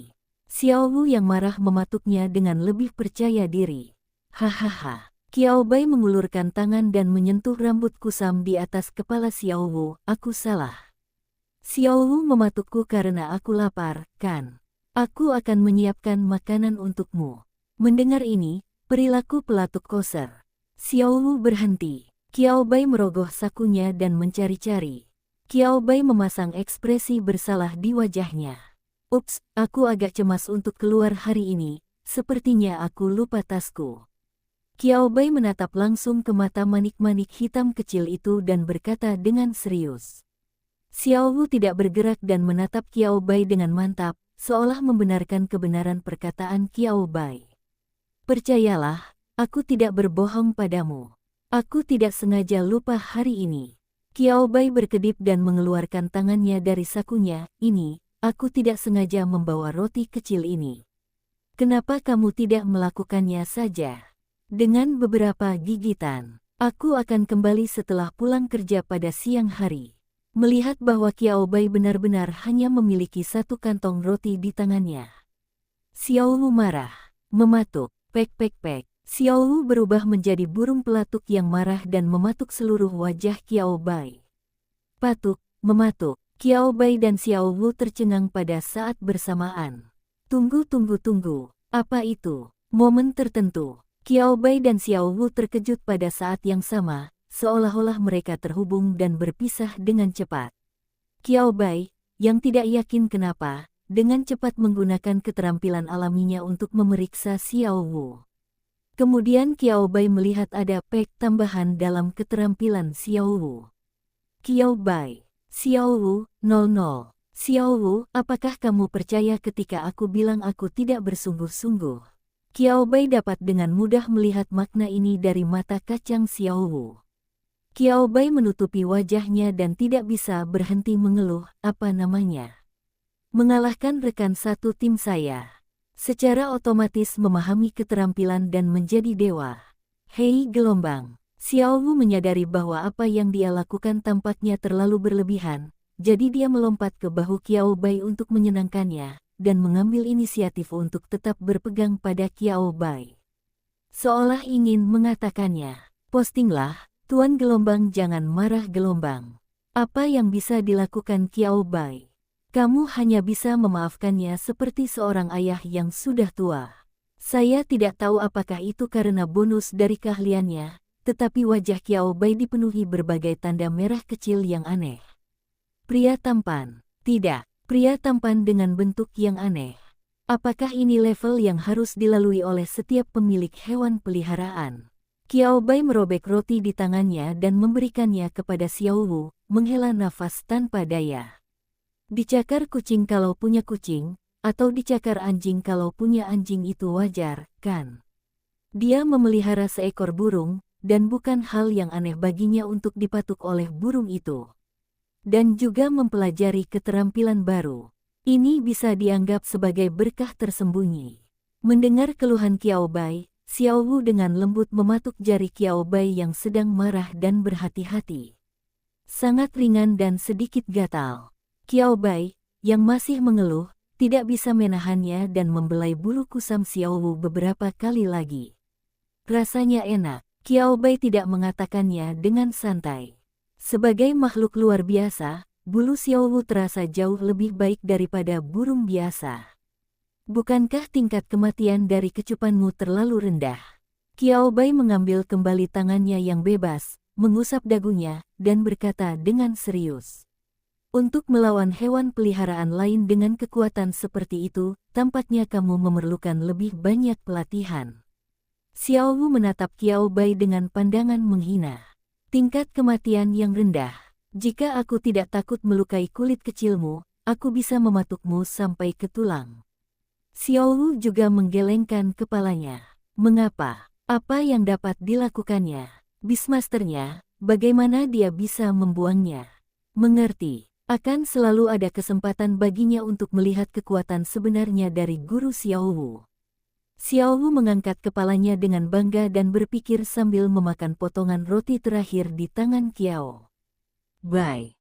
Xiao Wu yang marah mematuknya dengan lebih percaya diri. Hahaha. Qiao Bai mengulurkan tangan dan menyentuh rambut kusam di atas kepala Xiao Wu. Aku salah. Xiao Wu mematukku karena aku lapar, kan? Aku akan menyiapkan makanan untukmu. Mendengar ini, perilaku pelatuk koser. Xiao Wu berhenti. Qiao Bai merogoh sakunya dan mencari-cari. Qiao Bai memasang ekspresi bersalah di wajahnya. Ups, aku agak cemas untuk keluar hari ini, sepertinya aku lupa tasku. Qiao Bai menatap langsung ke mata manik-manik hitam kecil itu dan berkata dengan serius. Xiao Wu tidak bergerak dan menatap Qiao Bai dengan mantap, seolah membenarkan kebenaran perkataan Qiao Bai. Percayalah, aku tidak berbohong padamu. Aku tidak sengaja lupa hari ini. Kiao Bai berkedip dan mengeluarkan tangannya dari sakunya. Ini, aku tidak sengaja membawa roti kecil ini. Kenapa kamu tidak melakukannya saja? Dengan beberapa gigitan, aku akan kembali setelah pulang kerja pada siang hari. Melihat bahwa Kiao Bai benar-benar hanya memiliki satu kantong roti di tangannya, Xiao Wu marah, mematuk, pek pek pek. Xiao Wu berubah menjadi burung pelatuk yang marah dan mematuk seluruh wajah Kiao Bai. Patuk, mematuk, Kiao Bai dan Xiao Wu tercengang pada saat bersamaan. Tunggu, apa itu? Momen tertentu, Kiao Bai dan Xiao Wu terkejut pada saat yang sama, seolah-olah mereka terhubung dan berpisah dengan cepat. Kiao Bai, yang tidak yakin kenapa, dengan cepat menggunakan keterampilan alaminya untuk memeriksa Xiao Wu. Kemudian Kiao Bai melihat ada pek tambahan dalam keterampilan Xiao Wu. Kiao Bai, Xiao Wu, 00. Xiao Wu, apakah kamu percaya ketika aku bilang aku tidak bersungguh-sungguh? Kiao Bai dapat dengan mudah melihat makna ini dari mata kacang Xiao Wu. Kiao Bai menutupi wajahnya dan tidak bisa berhenti mengeluh, apa namanya? Mengalahkan rekan satu tim saya. Secara otomatis memahami keterampilan dan menjadi dewa. Hei gelombang, Xiao Wu menyadari bahwa apa yang dia lakukan tampaknya terlalu berlebihan, jadi dia melompat ke bahu Kiao Bai untuk menyenangkannya, dan mengambil inisiatif untuk tetap berpegang pada Kiao Bai. Seolah ingin mengatakannya, postinglah, Tuan Gelombang jangan marah gelombang. Apa yang bisa dilakukan Kiao Bai? Kamu hanya bisa memaafkannya seperti seorang ayah yang sudah tua. Saya tidak tahu apakah itu karena bonus dari keahliannya, tetapi wajah Kiao Bai dipenuhi berbagai tanda merah kecil yang aneh. Pria tampan. Tidak, pria tampan dengan bentuk yang aneh. Apakah ini level yang harus dilalui oleh setiap pemilik hewan peliharaan? Kiao Bai merobek roti di tangannya dan memberikannya kepada Xiao Wu, menghela nafas tanpa daya. Dicakar kucing kalau punya kucing, atau dicakar anjing kalau punya anjing itu wajar, kan? Dia memelihara seekor burung, dan bukan hal yang aneh baginya untuk dipatuk oleh burung itu. Dan juga mempelajari keterampilan baru. Ini bisa dianggap sebagai berkah tersembunyi. Mendengar keluhan Kiao Bai, Xiao Wu dengan lembut mematuk jari Kiao Bai yang sedang marah dan berhati-hati. Sangat ringan dan sedikit gatal. Kiao Bai, yang masih mengeluh, tidak bisa menahannya dan membelai bulu kusam Xiao Wu beberapa kali lagi. Rasanya enak, Kiao Bai tidak mengatakannya dengan santai. Sebagai makhluk luar biasa, bulu Xiao Wu terasa jauh lebih baik daripada burung biasa. Bukankah tingkat kematian dari kecupanmu terlalu rendah? Kiao Bai mengambil kembali tangannya yang bebas, mengusap dagunya, dan berkata dengan serius. Untuk melawan hewan peliharaan lain dengan kekuatan seperti itu, tampaknya kamu memerlukan lebih banyak pelatihan. Xiao Wu menatap Kiao Bai dengan pandangan menghina. Tingkat kematian yang rendah. Jika aku tidak takut melukai kulit kecilmu, aku bisa mematukmu sampai ke tulang. Xiao Wu juga menggelengkan kepalanya. Mengapa? Apa yang dapat dilakukannya? Beastmasternya, bagaimana dia bisa membuangnya? Mengerti. Akan selalu ada kesempatan baginya untuk melihat kekuatan sebenarnya dari guru Xiao Wu. Xiao Wu mengangkat kepalanya dengan bangga dan berpikir sambil memakan potongan roti terakhir di tangan Kiao Bai.